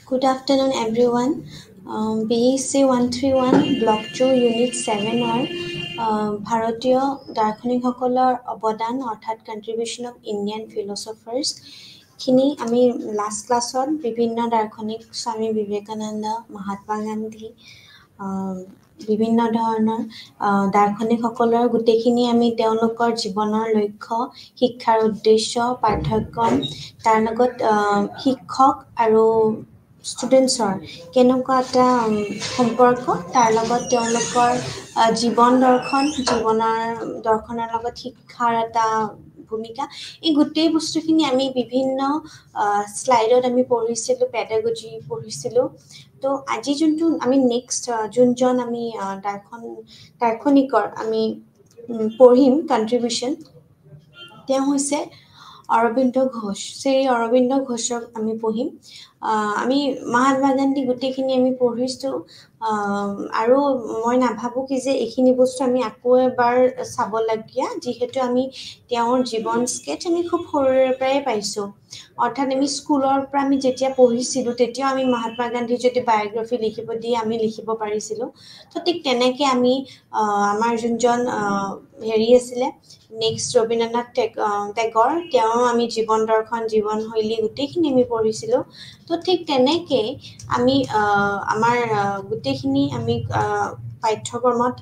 Good afternoon, everyone. BEC 131 Block 2 Unit 7 ভাৰতীয় দাৰ্শনিকসকলৰ অৱদান অৰ্থাৎ কণ্ট্ৰিবিউশ্যন অফ ইণ্ডিয়ান ফিলচফাৰ্ছ খিনি আমি লাষ্ট ক্লাছত বিভিন্ন দাৰ্শনিক স্বামী বিবেকানন্দ, মহাত্মা গান্ধী, বিভিন্ন ধৰণৰ দাৰ্শনিকসকলৰ গোটেইখিনি আমি তেওঁলোকৰ জীৱনৰ লক্ষ্য, শিক্ষাৰ উদ্দেশ্য, পাঠ্যক্ৰম, তাৰ লগত শিক্ষক আৰু ষ্টুডেণ্টছৰ কেনেকুৱা এটা সম্পৰ্ক, তাৰ লগত তেওঁলোকৰ জীৱনৰ দৰ্শনৰ লগত শিক্ষাৰ এটা ভূমিকা, এই গোটেই বস্তুখিনি আমি বিভিন্ন শ্লাইডত আমি পঢ়িছিলোঁ, পেডাগজি পঢ়িছিলোঁ। তো আজি যোনটো আমি নেক্সট যোনজন আমি দাৰ্শনিকৰ আমি পঢ়িম কণ্ট্ৰিবিউশ্যন, তেওঁ হৈছে অৰবিন্দ ঘোষ। শ্ৰী অৰবিন্দ ঘোষক আমি পঢ়িম। আমি মহাত্মা গান্ধী গোটেইখিনি আমি পঢ়িছোঁ, আৰু মই নাভাবোঁ কি যে এইখিনি বস্তু আমি আকৌ এবাৰ চাবলগীয়া, যিহেতু আমি তেওঁৰ জীৱন স্কেচ আমি খুব সৰুৰে পৰাই পাইছোঁ। অৰ্থাৎ আমি স্কুলৰ পৰা আমি যেতিয়া পঢ়িছিলোঁ তেতিয়াও আমি মহাত্মা গান্ধীৰ যদি বায়'গ্ৰাফি লিখিব দিয়ে আমি লিখিব পাৰিছিলোঁ। তো ঠিক তেনেকৈ আমি আমাৰ যোনজন হেৰি আছিলে নেক্সট ৰবীন্দ্ৰনাথ টেগৰ, তেওঁৰ আমি জীৱন দৰ্শন, জীৱনশৈলী গোটেইখিনি আমি পঢ়িছিলোঁ। তো ঠিক তেনেকৈ আমি আমাৰ গোটেইখিনি আমি পাঠ্যক্ৰমত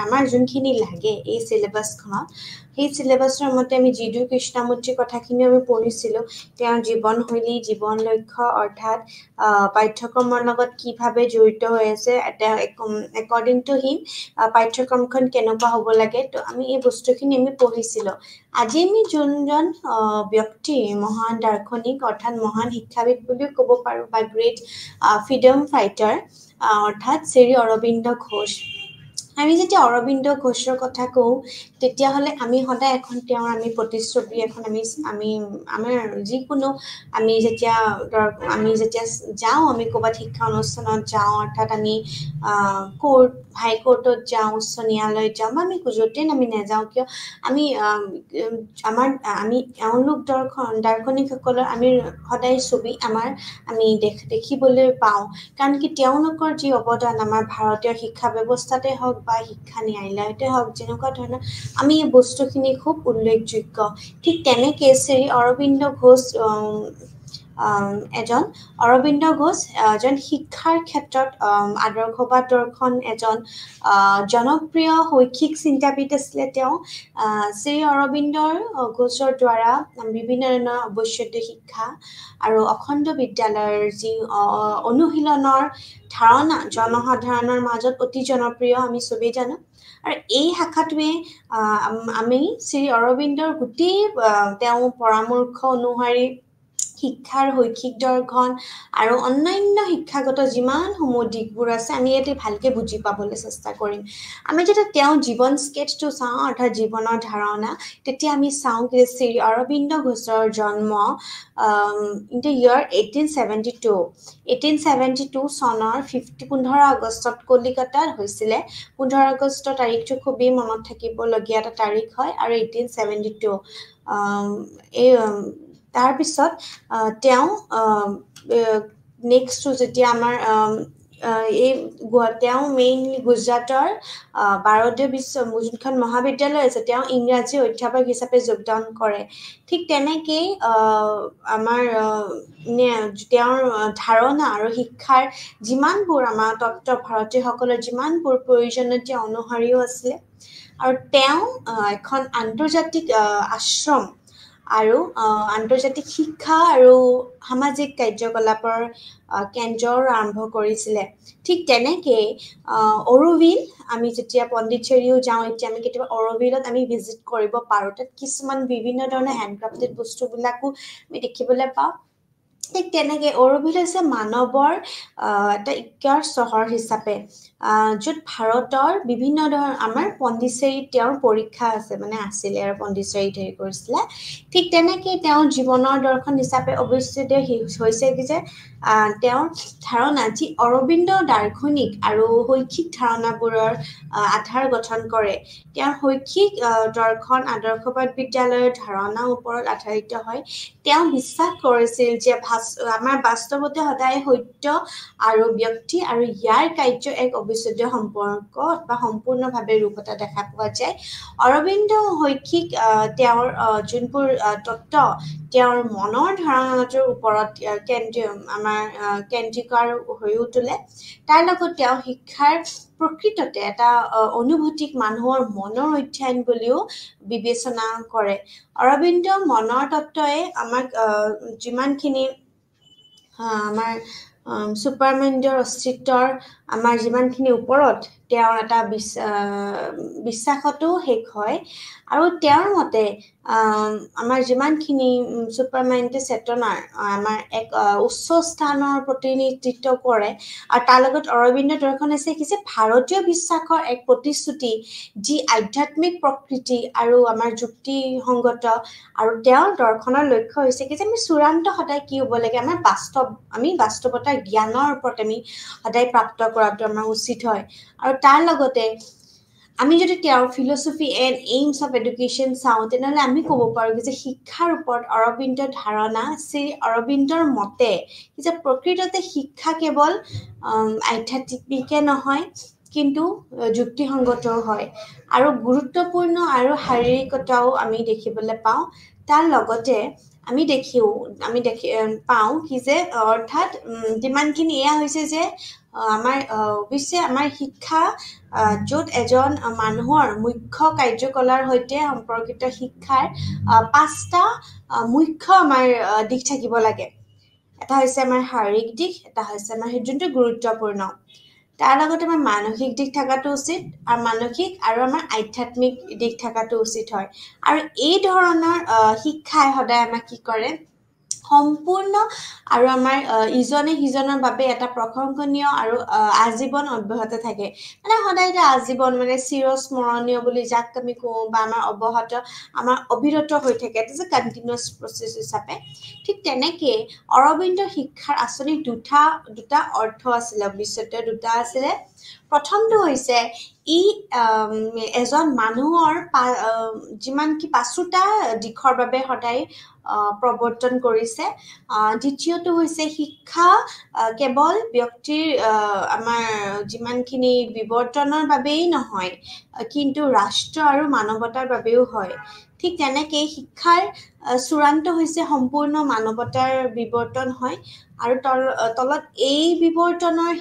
আমাৰ যোনখিনি লাগে এই চিলেবাছখনত, সেই চিলেবাছৰ মতে আমি জিডু কৃষ্ণমূৰ্তিৰ কথাখিনিও আমি পঢ়িছিলোঁ। তেওঁৰ জীৱনশৈলী, জীৱন লক্ষ্য অৰ্থাৎ পাঠ্যক্ৰমৰ লগত কিভাৱে জড়িত হৈ আছে, একৰ্ডিং টু হিম পাঠ্যক্ৰমখন কেনেকুৱা হ'ব লাগে। তো আমি এই বস্তুখিনি আমি পঢ়িছিলোঁ। আজি আমি যোনজন ব্যক্তি মহান দাৰ্শনিক অৰ্থাৎ মহান শিক্ষাবিদ বুলিও ক'ব পাৰোঁ, বা গ্ৰেট ফ্ৰীডম ফাইটাৰ অৰ্থাৎ শ্ৰী অৰবিন্দ ঘোষ। আমি যেতিয়া অৰবিন্দ ঘোষৰ কথা কওঁ তেতিয়াহ'লে আমি সদায় এখন তেওঁৰ আমি প্ৰতিচ্ছবি এখন আমি আমাৰ যিকোনো আমি যেতিয়া যাওঁ, আমি ক'ৰবাত শিক্ষা অনুষ্ঠানত যাওঁ, অৰ্থাৎ আমি হাইকোৰ্টত যাওঁ, উচ্চ ন্যায়ালয়ত যাওঁ, বা আমি য'তে আমি নাযাওঁ কিয়, আমি এওঁলোক দাৰ্শনিকসকলৰ আমি সদায় ছবি আমি দেখিবলৈ পাওঁ। কাৰণ কি তেওঁলোকৰ যি অৱদান আমাৰ ভাৰতীয় শিক্ষা ব্যৱস্থাতে হওক বা শিক্ষা ন্যায়ালয়তে হওক, যেনেকুৱা ধৰণৰ আমি এই বস্তুখিনি খুব উল্লেখযোগ্য। ঠিক তেনেকৈ শ্ৰী অৰবিন্দ ঘোষ এজন শিক্ষাৰ ক্ষেত্ৰত আদৰ্শবাদ দৰ্শন, এজন জনপ্ৰিয় শৈক্ষিক চিন্তাবিদ আছিলে তেওঁ। শ্ৰী অৰবিন্দ ঘোষৰ দ্বাৰা বিভিন্ন ধৰণৰ অৱশ্যদীয় শিক্ষা আৰু অখণ্ড বিদ্যালয়ৰ যি অনুশীলনৰ ধাৰণা জনসাধাৰণৰ মাজত অতি জনপ্ৰিয়, আমি চবেই জানো। আৰু এই শাখাটোৱে আমি শ্ৰী অৰবিন্দৰ গোটেই তেওঁ পৰামৰ্শ অনুসৰি শিক্ষাৰ শৈক্ষিক দৰ্শন আৰু অন্যান্য শিক্ষাগত যিমানসমূহ দিশবোৰ আছে আমি ইয়াতে ভালকৈ বুজি পাবলৈ চেষ্টা কৰিম। আমি যেতিয়া তেওঁৰ জীৱন স্কেচটো চাওঁ অৰ্থাৎ জীৱনৰ ধাৰণা, তেতিয়া আমি চাওঁ যে শ্ৰী অৰবিন্দ ঘোষৰ জন্ম ইন দ্য ইয়াৰ 1872 চনৰ 15 আগষ্টত কলিকতাত হৈছিলে। 15 আগষ্ট তাৰিখটো খুবেই মনত থাকিবলগীয়া এটা তাৰিখ হয়। আৰু 1872 তাৰপিছত তেওঁ নেক্সটটো যেতিয়া আমাৰ তেওঁ মেইনলি গুজৰাটৰ ভাৰতীয় যোনখন মহাবিদ্যালয় আছে তেওঁ ইংৰাজী অধ্যাপক হিচাপে যোগদান কৰে। ঠিক তেনেকেই আমাৰ তেওঁৰ ধাৰণা আৰু শিক্ষাৰ যিমানবোৰ আমাৰ ভাৰতীয়সকলৰ যিমানবোৰ প্ৰয়োজনীয়তা অনুসৰিও আছিলে। আৰু তেওঁ এখন আন্তৰ্জাতিক আশ্ৰম আৰু আন্তৰ্জাতিক শিক্ষা আৰু সামাজিক কাৰ্যকলাপৰ কেন্দ্ৰ আৰম্ভ কৰিছিলে। ঠিক তেনেকৈ অৰোভিল, আমি যেতিয়া পণ্ডিচেৰীও যাওঁ, এতিয়া আমি কেতিয়াবা অৰোভিলত আমি ভিজিট কৰিব পাৰোঁ। তাত কিছুমান বিভিন্ন ধৰণৰ হেণ্ডক্ৰাফ্টেড বস্তুবিলাকো আমি দেখিবলৈ পাওঁ। ঠিক তেনেকৈ অৰোভিল হৈছে মানৱৰ এটা ইকাৰ চহৰ হিচাপে, য'ত ভাৰতৰ বিভিন্ন ধৰণৰ আমাৰ পণ্ডিচেৰীত তেওঁৰ পৰীক্ষা আছিলে আৰু পণ্ডিচেৰীত হেৰি কৰিছিলে। ঠিক তেনেকৈ তেওঁৰ জীৱনৰ দৰ্শন হিচাপে অৱশ্যে হৈছে কি যে তেওঁৰ ধাৰণা যি অৰবিন্দ দাৰ্শনিক আৰু শৈক্ষিক ধাৰণাবোৰৰ আধাৰ গঠন কৰে তেওঁৰ শৈক্ষিক দৰ্শন আদৰ্শবাদ বিদ্যালয়ৰ ধাৰণাৰ ওপৰত আধাৰিত হয় তেওঁ বিশ্বাস কৰিছিল যে আমাৰ বাস্তৱতে সদায় সত্য আৰু ব্যক্তি আৰু ইয়াৰ কাৰ্য এক অবিচ্ছেদ্য সম্পৰ্ক বা সম্পূৰ্ণভাৱে ৰূপতা দেখা পোৱা যায় অৰবিন্দ শৈক্ষিক তেওঁৰ যোনবোৰ তত্ত্ব তেওঁৰ মনৰ ধাৰণাটোৰ ওপৰত কেন্দ্ৰীকাৰ হৈ তোলে তাৰ লগত তেওঁ শিক্ষাৰ প্ৰকৃততে এটা অনুভূতিক মানুহৰ মনৰ অধ্যয়ন বুলিও বিবেচনা কৰে অৰবিন্দ মনৰ তত্ত্বই আমাক যিমানখিনি আমাৰ সুপাৰমাইণ্ডৰ অস্তিত্বৰ আমাৰ যিমানখিনি ওপৰত তেওঁৰ এটা বিশ্বাসতো শেষ হয় আৰু তেওঁৰ মতে আমাৰ যিমানখিনি সুপাৰমাইণ্ডৰ চেতনাৰ আমাৰ এক উচ্চ স্থানৰ প্ৰতিনিধিত্ব কৰে আৰু তাৰ লগত অৰবিন্দ দৰ্শন আছে কি যে ভাৰতীয় বিশ্বাসৰ এক প্ৰতিশ্ৰুতি যি আধ্যাত্মিক প্ৰকৃতি আৰু আমাৰ যুক্তিসংগত আৰু তেওঁৰ দৰ্শনৰ লক্ষ্য হৈছে কি যে আমি চূড়ান্ত সদায় কি হ'ব লাগে আমাৰ আমি বাস্তৱতাৰ জ্ঞানৰ ওপৰত আমি সদায় প্ৰাপ্ত কৰাটো আমাৰ উচিত হয় আৰু তাৰ লগতে আমি যদি তেওঁৰ philosophy and AIIMS of education চাওঁ তেনেহ'লে আমি ক'ব পাৰোঁ যে শিক্ষাৰ ওপৰত অৰবিন্দৰ ধাৰণা শ্ৰী অৰবিন্দৰ মতে যে প্ৰকৃততে শিক্ষা কেৱল আধ্যাত্মিকে নহয় কিন্তু যুক্তিসংগতও হয় আৰু গুৰুত্বপূৰ্ণ আৰু শাৰীৰিকতাও আমি দেখিবলৈ পাওঁ তাৰ লগতে আমি পাওঁ কি যে অৰ্থাৎ যিমানখিনি এয়া হৈছে যে আমাৰ অৱশ্যে আমাৰ শিক্ষা য'ত এজন মানুহৰ মুখ্য কাৰ্যকলাৰ সৈতে সম্পৰ্কিত শিক্ষাৰ 5টা মুখ্য আমাৰ দিশ থাকিব লাগে এটা হৈছে আমাৰ শাৰীৰিক দিশ এটা হৈছে আমাৰ যোনটো গুৰুত্বপূৰ্ণ তাৰ লগতে আমাৰ মানসিক দিশ থকাটো উচিত আৰু মানসিক আৰু আমাৰ আধ্যাত্মিক দিশ থকাটো উচিত হয় আৰু এই ধৰণৰ শিক্ষাই সদায় আমাক কি কৰে সম্পূৰ্ণ আৰু আমাৰ ইজনে সিজনৰ বাবে এটা প্ৰশংসনীয় আৰু আজীৱন অব্যাহত থাকে মানে সদায় এটা আজীৱন মানে চিৰস্মৰণীয় বুলি যাক আমি কওঁ বা আমাৰ অবিৰত হৈ থাকে এটা যে কণ্টিনিউৱাছ প্ৰচেছ হিচাপে ঠিক তেনেকে অৰবিন্দ শিক্ষাৰ আচলতে দুটা অৰ্থ আছিলে ভৱিষ্যতে দুটা আছিলে প্ৰথমটো হৈছে ই এজন মানুহৰ যিমান কি পাঁচোটা দিশৰ বাবে সদায় প্ৰৱৰ্তন কৰিছে দ্বিতীয়টো হৈছে শিক্ষা কেৱল ব্যক্তিৰ আমাৰ যিমানখিনি বিৱৰ্তনৰ বাবেই নহয় কিন্তু ৰাষ্ট্ৰ আৰু মানৱতাৰ বাবেও হয় ঠিক তেনেকৈ শিক্ষাৰ চূড়ান্ত হৈছে সম্পূৰ্ণ মানৱতাৰ বিৱৰ্তন হয় আৰু তলত এই বিৱৰ্তনৰ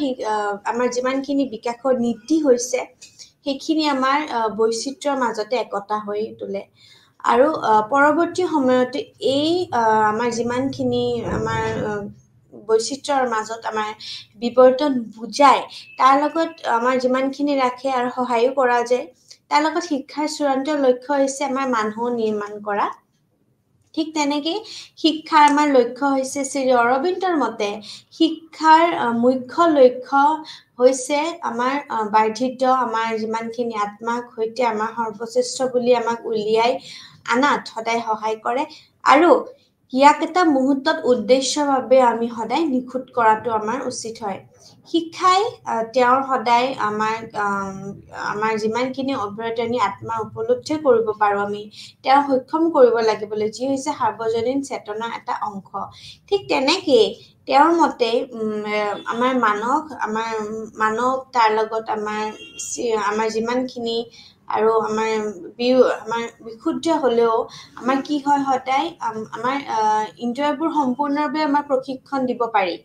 আমাৰ যিমানখিনি বিকাশৰ নীতি হৈছে সেইখিনি আমাৰ বৈচিত্ৰ্যৰ মাজতে একতা হৈ তোলে আৰু পৰৱৰ্তী সময়তে এই আমাৰ যিমানখিনি আমাৰ বৈচিত্ৰ্যৰ মাজত আমাৰ বিৱৰ্তন বুজায় তাৰ লগত আমাৰ যিমানখিনি ৰাখে আৰু সহায়ো কৰা যায় তাৰ লগত শিক্ষাৰ চূড়ান্ত লক্ষ্য হৈছে আমাৰ মানুহ নিৰ্মাণ কৰা ঠিক তেনেকে শিক্ষাৰ আমাৰ লক্ষ্য হৈছে শ্ৰী অৰবিন্দৰ মতে শিক্ষাৰ মুখ্য লক্ষ্য হৈছে আমাৰ বাৰ্ধিত আমাৰ যিমানখিনি আত্মাক সৈতে আমাৰ সৰ্বশ্ৰেষ্ঠ বুলি আমাক উলিয়াই আনাত সদায় সহায় কৰে আৰু ইয়াক এটা মুহূৰ্তত উদ্দেশ্যৰ বাবে আমি সদায় নিখুঁত কৰাটো আমাৰ উচিত হয় শিক্ষাই তেওঁৰ সদায় আমাৰ যিমানখিনি অভ্যন্তৰীণ আত্মা উপলব্ধি কৰিব পাৰোঁ আমি তেওঁ সক্ষম কৰিব লাগিবলৈ যি হৈছে সাৰ্বজনীন চেতনাৰ এটা অংশ ঠিক তেনেকেই তেওঁৰ মতে আমাৰ মানৱ তাৰ লগত আমাৰ যিমানখিনি আৰু আমাৰ বিশুদ্ধ হ'লেও আমাৰ কি হয় সদায় আমাৰ ইন্দ্ৰিয়বোৰ সম্পূৰ্ণভাৱে আমাৰ প্ৰশিক্ষণ দিব পাৰি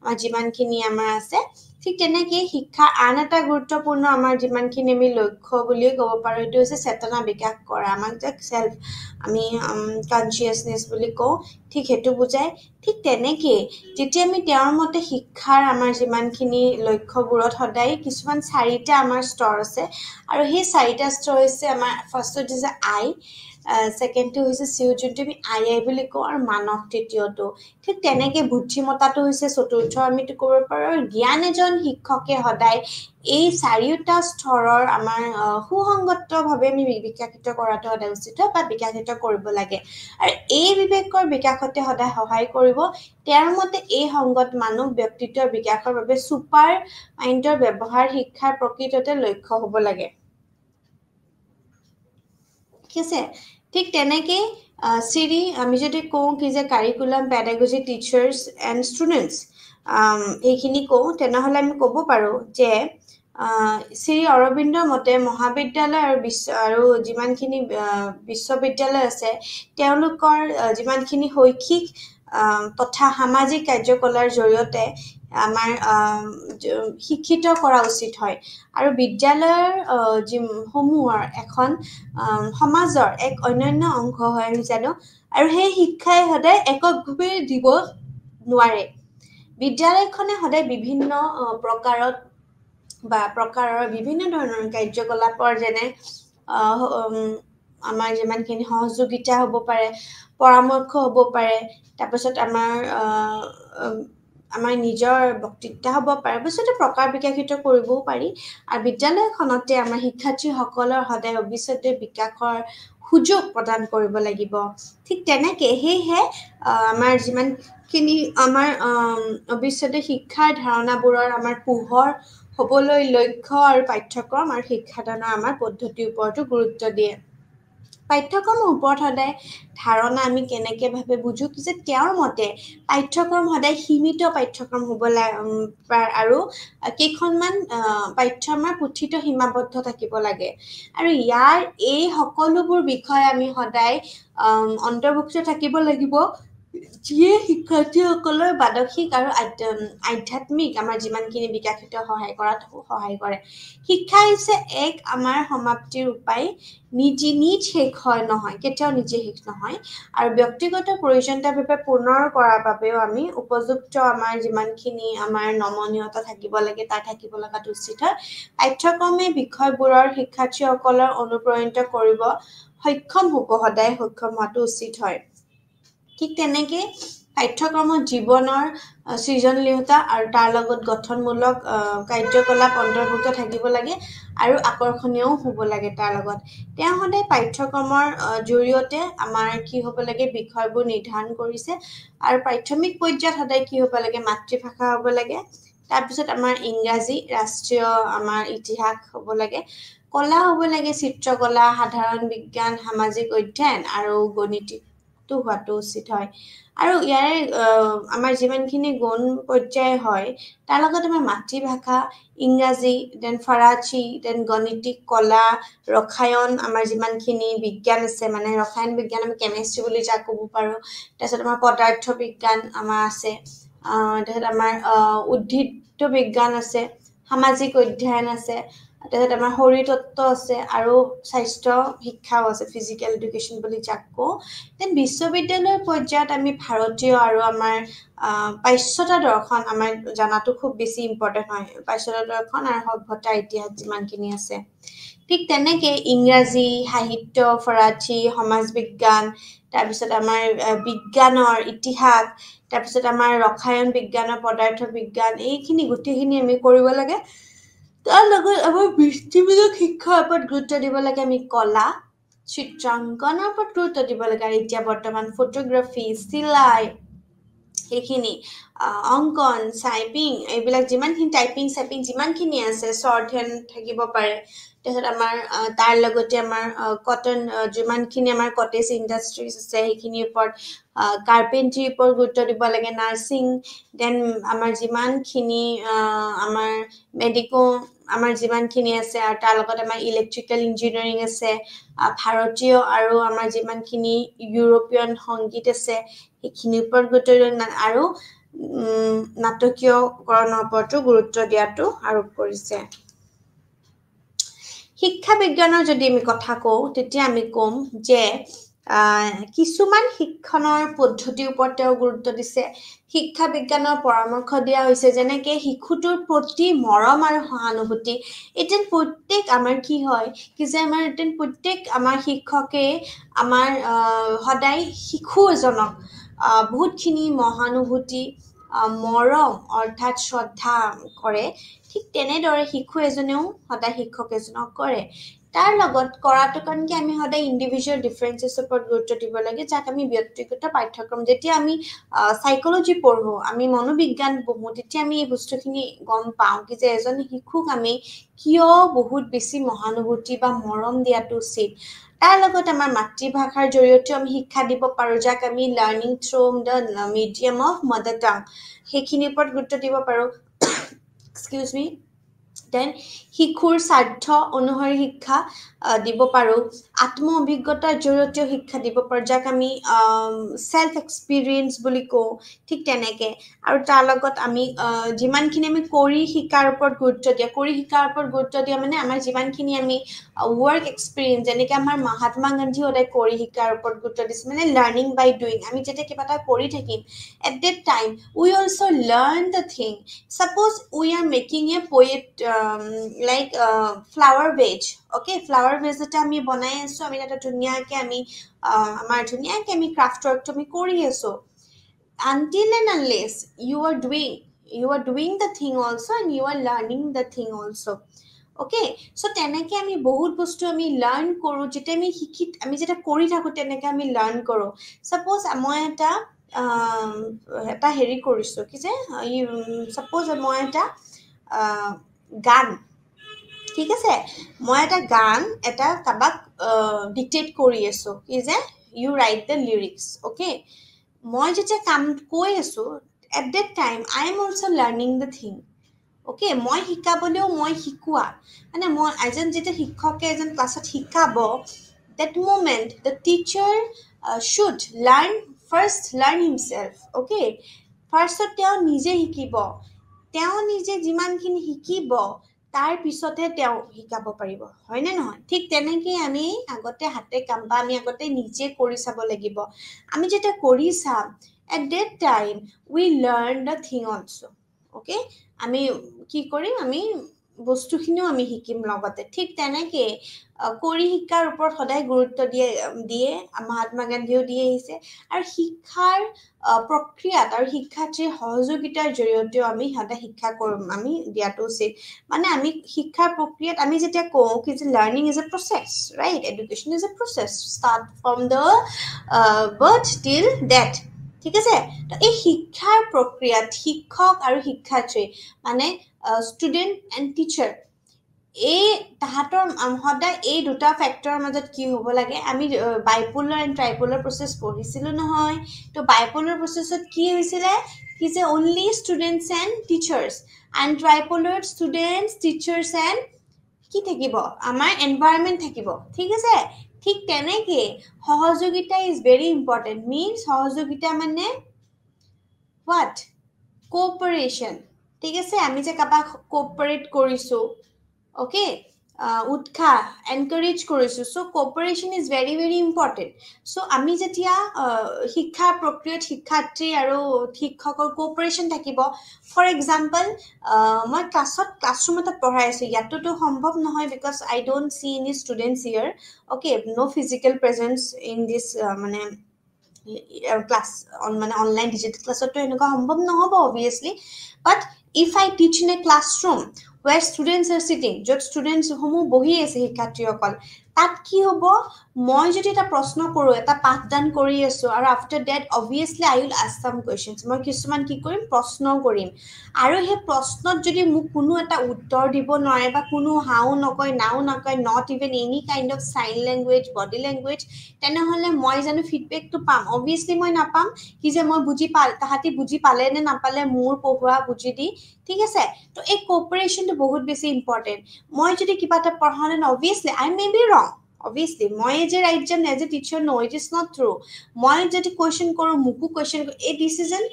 আমাৰ যিমানখিনি আমাৰ আছে ঠিক তেনেকৈ শিক্ষা আন এটা গুৰুত্বপূৰ্ণ আমাৰ যিমানখিনি আমি লক্ষ্য বুলিয়ে ক'ব পাৰোঁ সেইটো হৈছে চেতনা বিকাশ কৰা আমাক যে সেল্ফ আমি কনচিয়াছনেছ বুলি কওঁ ঠিক সেইটো বুজায় ঠিক তেনেকেই যেতিয়া আমি তেওঁৰ মতে শিক্ষাৰ আমাৰ যিমানখিনি লক্ষ্যবোৰত সদায় কিছুমান 4টা আমাৰ স্তৰ আছে আৰু সেই 4টা স্তৰ হৈছে আমাৰ ফাৰ্ষ্টত হৈছে সেকেন্ডটো হৈছে চিউ যোনটো আমি আই বুলি কওঁ আৰু মানৱ তৃতীয়টো ঠিক তেনেকে বুদ্ধিমত্তাটো হৈছে চতুৰ্থ আমিতো ক'ব পাৰোঁ আৰু জ্ঞান এজন শিক্ষকে সদায় এই চাৰিওটা স্তৰৰ আমাৰ সুসংগতভাৱে আমি বিকশিত কৰাটো সদায় উচিত হয় বা বিকশিত কৰিব লাগে আৰু এই বিবেকৰ বিকাশতে সদায় সহায় কৰিব তেওঁৰ মতে এই সংগত মানৱ ব্যক্তিত্বৰ বিকাশৰ বাবে ছুপাৰ মাইণ্ডৰ ব্যৱহাৰ শিক্ষাৰ প্ৰকৃততে লক্ষ্য হ'ব লাগে ঠিক আছে ঠিক তেনেকে চিৰি আমি যদি কওঁ কি যে curriculum pedagogy teachers and students এইখিনি কওঁ তেনেহ'লে আমি ক'ব পাৰোঁ যে শ্ৰী অৰবিন্দৰ মতে মহাবিদ্যালয় আৰু যিমানখিনি বিশ্ববিদ্যালয় আছে তেওঁলোকৰ যিমানখিনি শৈক্ষিক তথা সামাজিক কাৰ্যকলাৰ জৰিয়তে আমাৰ শিক্ষিত কৰা উচিত হয় আৰু বিদ্যালয়ৰ সমূহৰ এখন সমাজৰ এক অন্যান্য অংশ হয় আমি জানো আৰু সেই শিক্ষাই সদায় এককভাৱে দিব নোৱাৰে বিদ্যালয়খনে সদায় বিভিন্ন প্ৰকাৰৰ বিভিন্ন ধৰণৰ কাৰ্যকলাপৰ যেনে আমাৰ যিমানখিনি সহযোগিতা হ'ব পাৰে পৰামৰ্শ হ'ব পাৰে তাৰপিছত আমাৰ নিজৰ বক্তৃতা হ'ব পাৰে বস্তুটো প্ৰকাৰ বিকশিত কৰিবও পাৰি আৰু বিদ্যালয়খনতে আমাৰ শিক্ষাৰ্থীসকলৰ সদায় ভৱিষ্যতে বিকাশৰ সুযোগ প্ৰদান কৰিব লাগিব ঠিক তেনেকে সেয়েহে আমাৰ যিমানখিনি আমাৰ ভৱিষ্যতে শিক্ষাৰ ধাৰণাবোৰৰ আমাৰ পোহৰ হ'বলৈ লক্ষ্য আৰু পাঠ্যক্ৰম আৰু শিক্ষাদানৰ আমাৰ পদ্ধতিৰ ওপৰতো গুৰুত্ব দিয়ে পাঠ্যক্ৰমৰ ওপৰত সদায় ধাৰণা আমি কেনেকৈ ভাবে বুজো যে তেওঁৰ মতে পাঠ্যক্ৰম সদায় সীমিত পাঠ্যক্ৰম হ'ব আৰু কেইখনমান পাঠ্য আমাৰ পুথিত সীমাবদ্ধ থাকিব লাগে আৰু ইয়াৰ এই সকলোবোৰ বিষয় আমি সদায় অন্তৰ্ভুক্ত থাকিব লাগিব যিয়ে শিক্ষাৰ্থীসকলৰ মানসিক আৰু আধ্যাত্মিক আমাৰ যিমানখিনি বিকশিত সহায় কৰাত সহায় কৰে শিক্ষা হৈছে এক আমাৰ সমাপ্তিৰ উপায় নিজ শেষ হয় নহয় কেতিয়াও নিজে শেষ নহয় আৰু ব্যক্তিগত প্ৰয়োজনীয়তাভাৱে পুনৰ কৰাৰ বাবেও আমি উপযুক্ত আমাৰ যিমানখিনি আমাৰ নমনীয়তা থাকিব লাগে তাৰ থাকিব লগাটো উচিত হয় পাঠ্যক্ৰমে বিষয়বোৰৰ শিক্ষাৰ্থীসকলৰ অনুপ্ৰাণিত কৰিব সক্ষম হ'ব সদায় সক্ষম হোৱাটো উচিত হয় ঠিক তেনেকে পাঠ্যক্ৰমত জীৱনৰ সৃজনশীলতা আৰু তাৰ লগত গঠনমূলক কাৰ্যকলাপ অন্তৰ্ভুক্ত থাকিব লাগে আৰু আকৰ্ষণীয়ও হ'ব লাগে তাৰ লগত তেওঁ সদায় পাঠ্যক্ৰমৰ জৰিয়তে আমাৰ কি হ'ব লাগে বিষয়বোৰ নিৰ্ধাৰণ কৰিছে আৰু প্ৰাথমিক পৰ্যায়ত সদায় কি হ'ব লাগে মাতৃভাষা হ'ব লাগে তাৰপিছত আমাৰ ইংৰাজী ৰাষ্ট্ৰীয় আমাৰ ইতিহাস হ'ব লাগে কলা হ'ব লাগে চিত্ৰকলা সাধাৰণ বিজ্ঞান সামাজিক অধ্যয়ন আৰু গণিতটো হোৱাটো উচিত হয় আৰু ইয়াৰে আমাৰ যিমানখিনি গণ পৰ্যায় হয় তাৰ লগত আমাৰ মাতৃভাষা ইংৰাজী দেন ফৰাচী দেন গণিতিক কলা ৰসায়ন আমাৰ যিমানখিনি বিজ্ঞান আছে মানে ৰসায়ন বিজ্ঞান আমি কেমেষ্ট্ৰি বুলি যাক ক'ব পাৰোঁ তাৰপিছত আমাৰ পদাৰ্থ বিজ্ঞান আমাৰ আছে তাৰপিছত আমাৰ উদ্ভিদ বিজ্ঞান আছে সামাজিক অধ্যয়ন আছে তাৰপিছত আমাৰ শৰীৰতত্ত্ব আছে আৰু স্বাস্থ্য শিক্ষাও আছে ফিজিকেল এডুকেশ্যন বুলি যাক কওঁ দেন বিশ্ববিদ্যালয়ৰ পৰ্যায়ত আমি ভাৰতীয় আৰু আমাৰ পাশ্চাত্য দৰ্শন আমাৰ জনাটো খুব বেছি ইম্পৰ্টেণ্ট হয় পাশ্চাত্য দৰ্শন আৰু সভ্যতাৰ ইতিহাস যিমানখিনি আছে ঠিক তেনেকে ইংৰাজী সাহিত্য ফৰাচী সমাজ বিজ্ঞান তাৰপিছত আমাৰ বিজ্ঞানৰ ইতিহাস তাৰপিছত আমাৰ ৰসায়ন বিজ্ঞানৰ পদাৰ্থ বিজ্ঞান এইখিনি গোটেইখিনি আমি কৰিব লাগে তাৰ লগত আমাৰ বৃত্তিমূলক শিক্ষাৰ ওপৰত গুৰুত্ব দিব লাগে আমি কলা চিত্ৰাংকনৰ ওপৰত গুৰুত্ব দিব লাগে আৰু এতিয়া বৰ্তমান ফটোগ্ৰাফী চিলাই সেইখিনি অংকন টাইপিং এইবিলাক যিমানখিনি টাইপিং যিমানখিনি আছে শ্বৰ্ট হেণ্ড থাকিব পাৰে তাৰপিছত আমাৰ তাৰ লগতে আমাৰ কটন যিমানখিনি আমাৰ কটেজ ইণ্ডাষ্ট্ৰিজ আছে সেইখিনিৰ ওপৰত কাৰ্পেণ্ট্ৰিৰ ওপৰত গুৰুত্ব দিব লাগে নাৰ্ছিং দেন আমাৰ যিমানখিনি আমাৰ মেডিকল আমাৰ যিমানখিনি আছে আৰু তাৰ লগত আমাৰ ইলেক্ট্ৰিকেল ইঞ্জিনিয়াৰিং আছে ভাৰতীয় আৰু আমাৰ যিমানখিনি ইউৰোপীয়ান সংগীত আছে সেইখিনিৰ ওপৰত গুৰুত্ব আৰু নাটকীয়কৰণৰ ওপৰতো গুৰুত্ব দিয়াটো আৰোপ কৰিছে শিক্ষা বিজ্ঞানৰ যদি আমি কথা কওঁ তেতিয়া আমি ক'ম যে কিছুমান শিক্ষণৰ পদ্ধতিৰ ওপৰত তেওঁ গুৰুত্ব দিছে শিক্ষা বিজ্ঞানৰ পৰামৰ্শ দিয়া হৈছে যেনেকে শিশুটোৰ প্ৰতি মৰম আৰু সহানুভূতি এতিয়া প্ৰত্যেক আমাৰ কি হয় কি যে আমাৰ এতিয়া প্ৰত্যেক আমাৰ শিক্ষকে আমাৰ সদায় শিশু এজনক বহুতখিনি মহানুভূতি মৰম অৰ্থাৎ শ্ৰদ্ধা কৰে ঠিক তেনেদৰে শিশু এজনেও সদায় শিক্ষক এজনক কৰে তাৰ লগত কৰাটো কাৰণ কি আমি সদায় ইন্ডিভিজুৱেল ডিফাৰেন্সেছ ওপৰত গুৰুত্ব দিব লাগে যাক আমি ব্যক্তিগত পাঠ্যক্ৰম যেতিয়া আমি সাইকোলজি পঢ়ো আমি মনোবিজ্ঞান পঢ়ো তেতিয়া আমি এই বস্তুখিনি গম পাওঁ কি যে এজন শিশুক আমি কিয় বহুত বেছি মহানুভূতি বা মৰম দিয়াটো উচিত তাৰ লগত আমাৰ মাতৃভাষাৰ জৰিয়তে আমি শিক্ষা দিব পাৰো যাক আমি learning through the medium of mother টাং সেইখিনিৰ ওপৰত গুৰুত্ব দিব পাৰো এক্সকিউজ মি দেন শিশুৰ স্বাৰ্থ অনুসৰি শিক্ষা দিব পাৰো আত্ম অভিজ্ঞতাৰ জৰিয়তে শিক্ষা দিব পাৰো যাক আমি সেলফ এক্সপেৰিয়েন্স বুলি কওঁ ঠিক তেনেকে আৰু তাৰ লগত আমি যিমানখিনি আমি কৰি শিকাৰ ওপৰত গুৰুত্ব দিয়া কৰি শিকাৰ ওপৰত গুৰুত্ব দিয়া মানে আমাৰ যিমানখিনি আমি ওয়াৰ্ক এক্সপেৰিয়েন্স যেনেকে আমাৰ মহাত্মা গান্ধী সদায় কৰি শিকাৰ ওপৰত গুৰুত্ব দিছে মানে লাৰ্নিং বাই ডুইং আমি যেতিয়া কিবা এটা কৰি থাকিম at that time we also learn the thing suppose we are making a poet like flower vase okay flower vase এটা আমি বনাই আছো আমি এটা ধুনিয়াকে আমি আমাৰ ধুনিয়াকে আমি ক্ৰাফট ওয়াৰ্কটো আমি কৰি আছো until and unless you are doing the thing also and you are learning the thing also okay so তেনেকে আমি বহুত বস্তু আমি লাৰ্ন কৰো যেতে আমি শিকিত আমি যেটা কৰি থাকো তেনেকে আমি লাৰ্ন কৰো suppose মই এটা হেৰি কৰিছো কি যে suppose মই এটা গান ঠিক আছে মই এটা গান এটা কাবাক ডিক্টেট কৰি আছো কি যে you write the lyrics okay মই যেতিয়া কাম কৈ আছো at that time I am also learning the thing okay মই শিকাবলেও মই শিকোৱা মানে মই এজন যেতিয়া শিক্ষকে এজন ক্লাছত শিকাব that moment the teacher should learn himself okay first তেওঁ নিজে শিকিব তেওঁ নিজে যিমানখিনি শিকিব তাৰ পিছতে তেওঁ শিকাব পাৰিব হয় নে নহয় ঠিক তেনেকৈ আমি আগতে হাতে কাম বা আমি আগতে নিজে কৰি চাব লাগিব আমি যেটা কৰি চাম at that time we learn the thing also okay আমি কি কৰিম আমি বস্তুখিনিও আমি শিকিম লগতে ঠিক তেনেকে কৰি শিকাৰ ওপৰত সদায় গুৰুত্ব দিয়ে মহাত্মা গান্ধীও দিয়ে আহিছে আৰু শিক্ষাৰ প্ৰক্ৰিয়াত আৰু শিক্ষাৰ্থীৰ সহযোগিতাৰ জৰিয়তেও আমি সদায় শিক্ষা কৰিম আমি দিয়াটো উচিত মানে আমি শিক্ষাৰ প্ৰক্ৰিয়াত আমি যেতিয়া কওঁ কি যে learning is a process right education is a process start from the birth টিল ডেথ ঠিক আছে তো এই শিক্ষাৰ প্ৰক্ৰিয়াত শিক্ষক আৰু শিক্ষাৰ্থী মানে ষ্টুডেন্ট এণ্ড টিচাৰ এই তাহাঁতৰ সদায় এই দুটা ফেক্টৰৰ মাজত কি হ'ব লাগে আমি বাইপোলাৰ এণ্ড ট্ৰাইপোলাৰ প্ৰচেছ পঢ়িছিলোঁ নহয় তো বাইপোলাৰ প্ৰচেছত কি হৈছিলে কি যে only students and teachers and tripolar students teachers and কি থাকিব আমাৰ এনভাইৰনমেণ্ট থাকিব ঠিক আছে ঠিক তেনেকে সহযোগিতা ইজ ভেৰি ইম্পৰ্টেণ্ট মিনছ সহযোগিতা মানে হোৱাট কোঅপাৰেশ্যন ঠিক আছে আমি যে কাবাক কোঅপাৰেট কৰিছো okay উৎসাহ এনকাৰেজ কৰিছো so cooperation is very very important so আমি যেতিয়া শিক্ষা প্ৰক্ৰিয়াত শিক্ষাৰ্থী আৰু শিক্ষকৰ কোঅপাৰেশ্যন থাকিব ফৰ এক্সাম্পল মই ক্লাছৰুম এটা পঢ়াই আছো ইয়াতোতো সম্ভৱ নহয় because I don't see any students here okay no physical presence in this মানে ক্লাছ মানে অনলাইন ডিজিটেল ক্লাছতো এনেকুৱা সম্ভৱ নহব obviously but if I teach in a classroom where students are sitting jot students homu bohi ase শিক্ষাৰ্থীসকল তাত কি হ'ব মই যদি এটা প্ৰশ্ন কৰো এটা পাঠদান কৰি আছো আৰু after that obviously I will ask some questions মই কিছুমান কি কৰিম প্ৰশ্ন কৰিম আৰু সেই প্ৰশ্নত যদি মোক কোনো এটা উত্তৰ দিব নোৱাৰে বা কোনো হাও নকয় নাও নকয় not even any kind of sign language body language তেনেহলে মই জানো ফিডবেকটো পাম obviously মই নাপাম কি যে মই বুজি তাহাঁতি বুজি পালে নে নাপালে মোৰ পঢ়ুৱা বুজি দি ঠিক আছে তো এই কোঅপাৰেশ্যনটো বহুত বেছি ইম্পৰ্টেণ্ট মই যদি কিবা এটা পঢ়ালে obviously I may be wrong obviously মই যে ৰাইট জান as a teacher no it is not true মই যদি কোৱেশ্চন কৰো মুকু কোৱেশ্চন এই ডিসিজন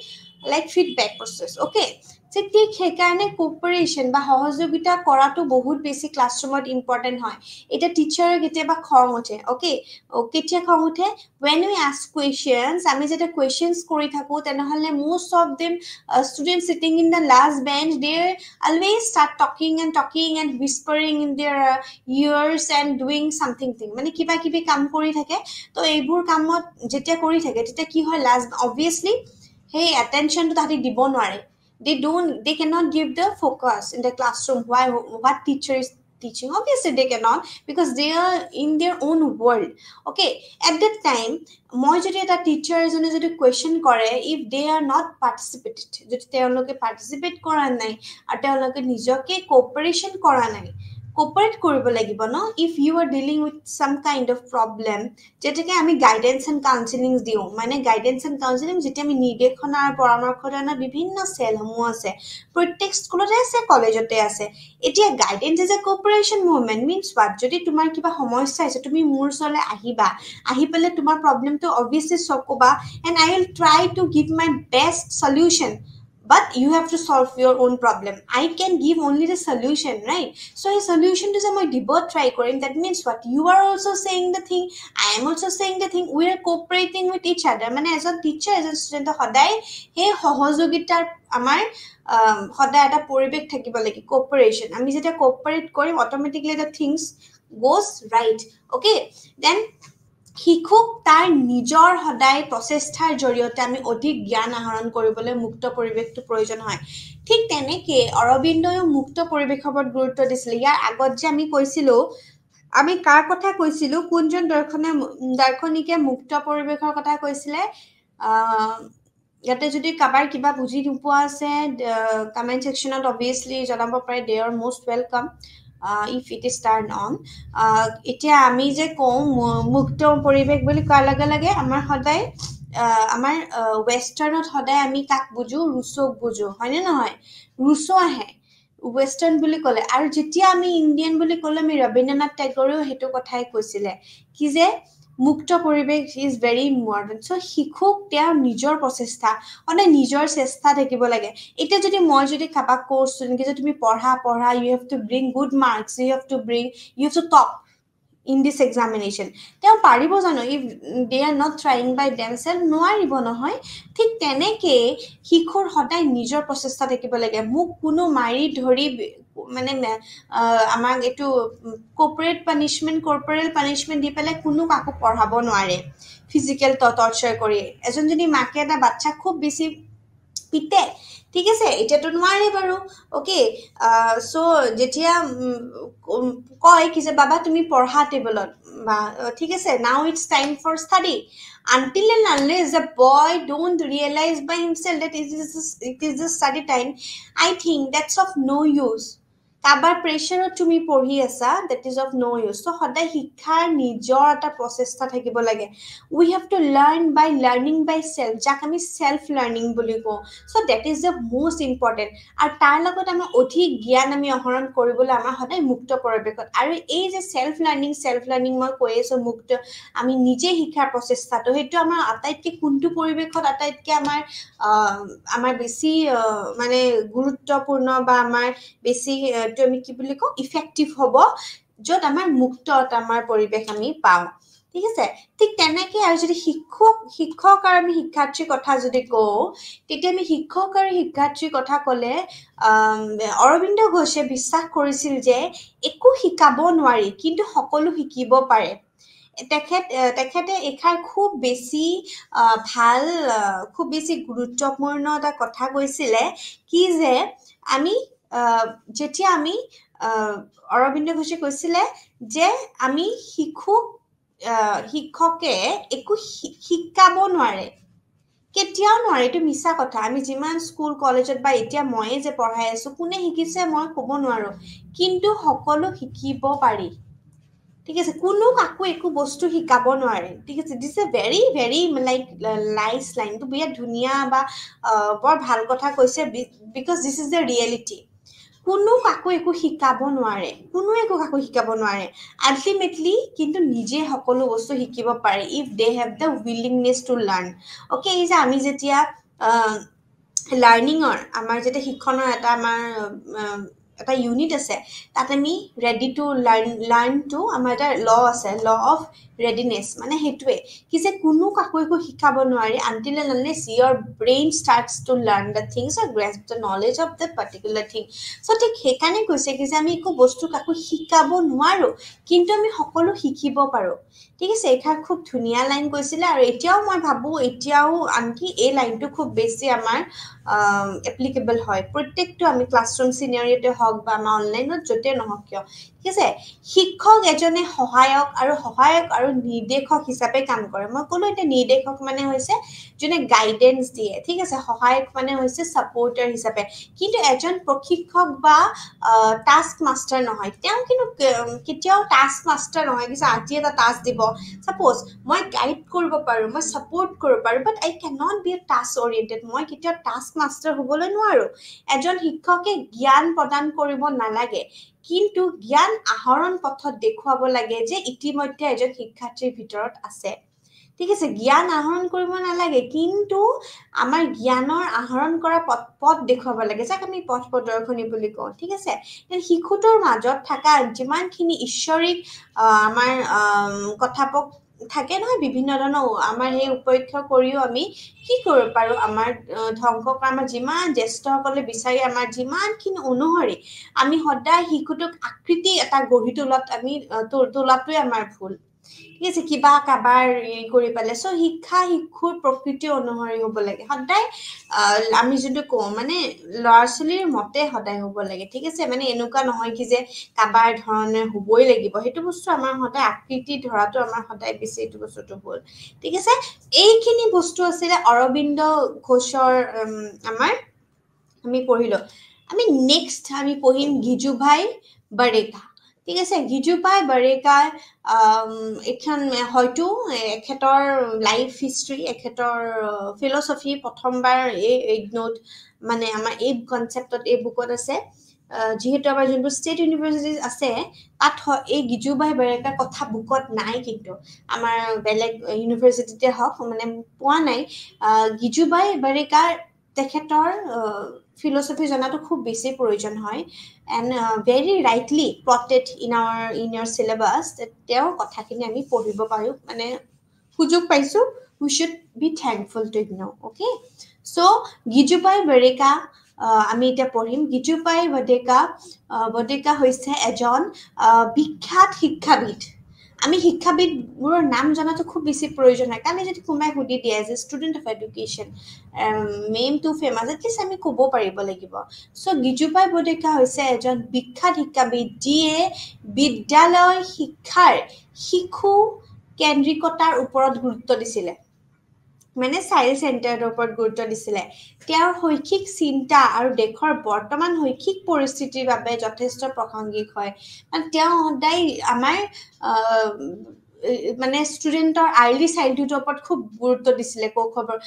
like feedback process. Okay, ঠিক সেইকাৰণে কোঅপাৰেশ্যন বা সহযোগিতা কৰাটো বহুত বেছি ক্লাছৰুমত ইম্পৰ্টেণ্ট হয় এটা টিচাৰৰ কেতিয়াবা খং উঠে অ'কে কেতিয়া খং উঠে when we ask questions আমি যেতিয়া questions কৰি থাকো তেনেহলে most of them students sitting in the last bench they always start talking and whispering in their ears and doing something thing মানে কিবা কিবি কাম কৰি থাকে তো এইবোৰ কামত যেতিয়া কৰি থাকে তেতিয়া কি হয় last obviously hey attention to তাহাঁতি দিব নোৱাৰে they cannot give the focus in the classroom why what teacher is teaching obviously they cannot because they are in their own world okay at that time মই যদি এটা teacher এজনে যদি question কৰে if they are not participated যদি তেওঁলোকে participate কৰা নাই আৰু তেওঁলোকে নিজকে কোঅপাৰেশ্যন কৰা নাই কোঅপাৰেট কৰিব লাগিব ন if you are dealing with some kind of problem যেটাকে আমি গাইডেন্স এন্ড কাউন্সেলিং দিও মানে গাইডেন্স এন্ড কাউন্সেলিং যেটা আমি নিৰ্দেশনা আৰু পৰামৰ্শদান বিভিন্ন সেলসমূহ আছে প্ৰত্যেক স্কুলতে আছে কলেজতে আছে এতিয়া guidance is a cooperation movement means what যদি তোমাৰ কিবা সমস্যা আছে তুমি মোৰ ওচৰলৈ আহিবা আহি পেলে তোমাৰ প্ৰবলেমটো obviously সলভ কৰিবা and I will try to give my best solution but you have to solve your own problem I can give only the solution right so a solution to my debate try korim that means what you are also saying the thing I am also saying the thing we are cooperating with each other mane as a teacher as a student hoday he সহযোগিতাৰ আমাৰ hoday eta poribek thakibo lagi cooperation ami jeta cooperate korim automatically the things goes right okay then শিক্ষক তাৰ নিজৰ হদাই প্ৰচেষ্টাৰ জৰিয়তে আমি অধিক জ্ঞান আহৰণ কৰিবলৈ মুক্ত পৰিৱেশটো প্ৰয়োজন হয় ঠিক তেনেকৈ অৰবিন্দই মুক্ত পৰিৱেশৰ ওপৰত গুৰুত্ব দিছিল ইয়াৰ আগত যে আমি কৈছিলো আমি কাৰ কথা কৈছিলো কোনজন দাৰ্শনিকে মুক্ত পৰিৱেশৰ কথা কৈছিলে ইয়াতে যদি কাবাৰ কিবা বুজি নোপোৱা আছে কমেন্ট সেকশনত obviously জনাব পাৰে they are most welcome if it is turned on এতিয়া আমি যে কওঁ মুক্ত পৰিৱেশ বুলি কোৱাৰ লগে লগে আমাৰ সদায় আমাৰ ওয়েস্টাৰ্ণত সদায় আমি কাক বুজো ৰুছক বুজো হয়নে নহয় ৰুছো আহে ওয়েস্টাৰ্ণ বুলি ক'লে আৰু যেতিয়া আমি ইণ্ডিয়ান বুলি ক'লে আমি ৰবীন্দ্ৰনাথ টেগৰেও হেতু কথাই কৈছিলে কি যে মুক্ত পৰিৱেশ ইজ ভেৰি ইম্পৰ্টেন্ট সো শিক্ষক তেওঁৰ নিজৰ প্ৰচেষ্টা মানে নিজৰ চেষ্টা থাকিব লাগে এটা যদি মই যদি কাবাক কোৰ্স তুমি যে তুমি পঢ়া you have to bring good marks you have to top in this examination তেওঁ পাৰিব জানো if they are not trying by themselves নোৱাৰিব নহয় ঠিক তেনেকে শিক্ষকৰ সদায় নিজৰ প্ৰচেষ্টা থাকিব লাগে মোক কোনো মাৰি ধৰি মানে আমাক এটো কৰ্পোৰেট পানিশমেন্ট দি পেলে কোনো কাকো পঢ়াব নোৱাৰে ফিজিক্যাল টৰ্চাৰ কৰি এজন যদি মাকে এটা বাচ্চা খুব বেছি পিতে ঠিক আছে এটাটো নোৱাৰে বাৰু ওকে সো যেতিয়া কয় কি যে বাবা তুমি পঢ়া টেবলত বা ঠিক আছে now it's time for study until and unless the boy don't realize by himself that it is the study time I think that's of no use কাবাৰ প্ৰেছাৰত তুমি পঢ়ি আছা that is of no use so সদায় শিক্ষাৰ নিজৰ এটা প্ৰচেষ্টা থাকিব লাগে we have to learn by learning by self যাক আমি self learning বুলি কওঁ so that is the most important আৰু তাৰ লগত আমি অধিক জ্ঞান আমি আহৰণ কৰিবলৈ আমাৰ সদায় মুক্ত পৰিৱেশত আৰু এই যে self learning মই কৈ আছো মুক্ত আমি নিজে শিক্ষাৰ প্ৰচেষ্টাটো হেতু আমাৰ আটাইতকৈ কোনটো পৰিৱেশত আটাইতকৈ আমাৰ বেছি মানে গুৰুত্বপূৰ্ণ বা আমাৰ বেছি আমি কি বুলি কওঁ ইফেক্টিভ হ'ব যত আমাৰ মুক্ত আমাৰ পৰিৱেশ আমি পাওঁ ঠিক আছে ঠিক তেনেকৈ আৰু যদি শিক্ষক আৰু আমি শিক্ষাৰ্থীৰ কথা যদি কওঁ তেতিয়া আমি শিক্ষক আৰু শিক্ষাৰ্থীৰ কথা ক'লে অৰবিন্দ ঘোষে বিশ্বাস কৰিছিল যে একো শিকাব নোৱাৰি কিন্তু সকলো শিকিব পাৰে তেখেতে এখাৰ খুব বেছি ভাল খুব বেছি গুৰুত্বপূৰ্ণ এটা কথা কৈছিলে কি যে আমি যেতিয়া আমি অৰবিন্দ ঘোষে কৈছিলে যে আমি শিক্ষকে একো শিকাব নোৱাৰে কেতিয়াও নোৱাৰে এটো মিছা কথা আমি যিমান স্কুল কলেজত বা এতিয়া ময়ে যে পঢ়াই আছো কোনে শিকিছে মই ক'ব নোৱাৰো কিন্তু সকলো শিকিব পাৰি ঠিক আছে কোনো কাকো একো বস্তু শিকাব নোৱাৰে ঠিক আছে this A very very like nice line তো বিয়া ধুনিয়া বা বৰ ভাল কথা কৈছে because this is the reality কোনো কাকো একো শিকাব নোৱাৰে কোনো একো কাকো শিকাব নোৱাৰে আলটিমেটলি কিন্তু নিজে সকলো বস্তু শিকিব পাৰে if they have the willingness to learn okay এই যে আমি যেতিয়া লাৰ্ণিঙৰ আমাৰ যেতিয়া শিক্ষণৰ এটা আমাৰ এটা ইউনিট আছে তাত আমি ৰেডি টু লাৰ্ণ টু আমাৰ এটা ল আছে ল অফ ৰেডিনেছ মানে সেইটোৱে কি যে কোনো কাকো একো শিকাব নোৱাৰি until and unless your brain starts to learn the things or grasp the knowledge of the particular thing so' ঠিক সেইকাৰণে কৈছে কি যে আমি একো বস্তু কাকো শিকাব নোৱাৰো কিন্তু আমি সকলো শিকিব পাৰোঁ ঠিক আছে এইষাৰ খুব ধুনীয়া লাইন কৈছিলে আৰু এতিয়াও মই ভাবোঁ এতিয়াও আনকি এই লাইনটো খুব বেছি আমাৰ এপ্লিকেবল হয় প্ৰত্যেকটো আমি ক্লাছৰুম চিনাৰিঅ'তে হওক বা আমাৰ অনলাইনত য'তে নহওক কিয় ঠিক আছে শিক্ষক এজনে সহায়ক আৰু নিৰ্দেশক হিচাপে কাম কৰে মই ক'লো এতিয়া নিৰ্দেশক মানে হৈছে যোনে গাইডেন্স দিয়ে ঠিক আছে সহায়ক মানে হৈছে ছাপোৰ্টাৰ হিচাপে কিন্তু এজন প্ৰশিক্ষক বা টাস্ক মাষ্টাৰ নহয় তেওঁ কিন্তু কেতিয়াও টাস্ক মাষ্টাৰ নহয় কিছু আজি এটা টাস্ক দিব সাপোজ মই গাইড কৰিব পাৰোঁ মই ছাপোৰ্ট কৰিব পাৰোঁ but I can not be a task oriented মই কেতিয়াও টাস্ক মাষ্টাৰ হ'বলৈ নোৱাৰোঁ এজন শিক্ষকে জ্ঞান প্ৰদান কৰিব নালাগে কিন্তু জ্ঞান আহৰণ পথত দেখুৱাব লাগে যে ইতিমধ্যে এজন শিক্ষাৰ্থীৰ ভিতৰত আছে ঠিক আছে জ্ঞান আহৰণ কৰিব নালাগে কিন্তু আমাৰ জ্ঞানৰ আহৰণ কৰা পথ দেখুৱাব লাগে যাক আমি পথ প্ৰদৰ্শনী বুলি কওঁ ঠিক আছে শিশুটোৰ মাজত থকা যিমানখিনি ঈশ্বৰিক আমাৰ কথাপক থাকে নহয় বিভিন্ন ধৰণৰ আমাৰ সেই উপেক্ষা কৰিও আমি কি কৰিব পাৰোঁ আমাৰ ধ্বংস কৰা আমাৰ যিমান জ্যেষ্ঠসকলে বিচাৰি আমাৰ যিমানখিনি অনুসৰি আমি সদায় শিশুটোক আকৃতি এটা গঢ়ি তোলাটোৱে আমাৰ ভুল ঠিক আছে কিবা কাবাৰ কৰি পালে চ' শিশুৰ প্ৰকৃতি অনুসৰি হ'ব লাগে সদায় আমি যোনটো কওঁ মানে ল'ৰা ছোৱালীৰ মতে সদায় হ'ব লাগে ঠিক আছে মানে এনেকুৱা নহয় কি যে কাবাৰ ধৰণে হ'বই লাগিব সেইটো বস্তু আমাৰ সদায় আকৃতি ধৰাটো আমাৰ সদায় বেছি এইটো বস্তুটো ভুল ঠিক আছে এইখিনি বস্তু আছিলে অৰবিন্দ ঘোষৰ আমাৰ আমি পঢ়িলো আমি নেক্সট আমি পঢ়িম গিজুভাই বাৰেকা ঠিক আছে গিজুভাই বাৰেকাৰ এখন হয়তো এখেতৰ লাইফ হিষ্ট্ৰী এখেতৰ ফিলচফি প্ৰথমবাৰ এই ইগনোট মানে আমাৰ এই কনচেপ্টত এই বুকত আছে যিহেতু আমাৰ যোনবোৰ ষ্টেট ইউনিভাৰ্চিটি আছে তাত এই গিজুভাই বাৰেকাৰ কথা বুকত নাই কিন্তু আমাৰ বেলেগ ইউনিভাৰ্চিটিতে হওক মানে পোৱা নাই গিজুভাই বাৰেকাৰ তেখেতৰ ফিলচফি জনাটো খুব বেছি প্ৰয়োজন হয় and very rightly plotted in your syllabus তেওঁৰ কথাখিনি আমি পঢ়িব পাৰোঁ মানে সুযোগ পাইছোঁ we should be thankful to IGNOU okay so' Gijubhai Badheka আমি এতিয়া পঢ়িম গিজুভাই বাৰেকা হৈছে এজন বিখ্যাত শিক্ষাবিদ আমি শিক্ষাবিদবোৰৰ নাম জনাটো খুব বেছি প্ৰয়োজন হয় কাৰণ যদি কোনোবাই সুধি দিয়ে as a student of education main two famous at least আমি ক'ব পাৰিব লাগিব চ' গিজুভাই বাৰেকা হৈছে এজন বিখ্যাত শিক্ষাবিদ যিয়ে বিদ্যালয় শিক্ষাৰ শিশু কেন্দ্ৰিকতাৰ ওপৰত গুৰুত্ব দিছিলে মানে চাইল্ড চেণ্টাৰৰ ওপৰত গুৰুত্ব দিছিলে তেওঁৰ শৈক্ষিক চিন্তা আৰু দেশৰ বৰ্তমান শৈক্ষিক পৰিস্থিতিৰ বাবে যথেষ্ট প্ৰাসংগিক হয় তেওঁ সদায় আমাৰ মানে ষ্টুডেণ্টৰ আৰ্লি চাইল্ডহুডৰ ওপৰত খুব গুৰুত্ব দিছিলে কৌশলৰ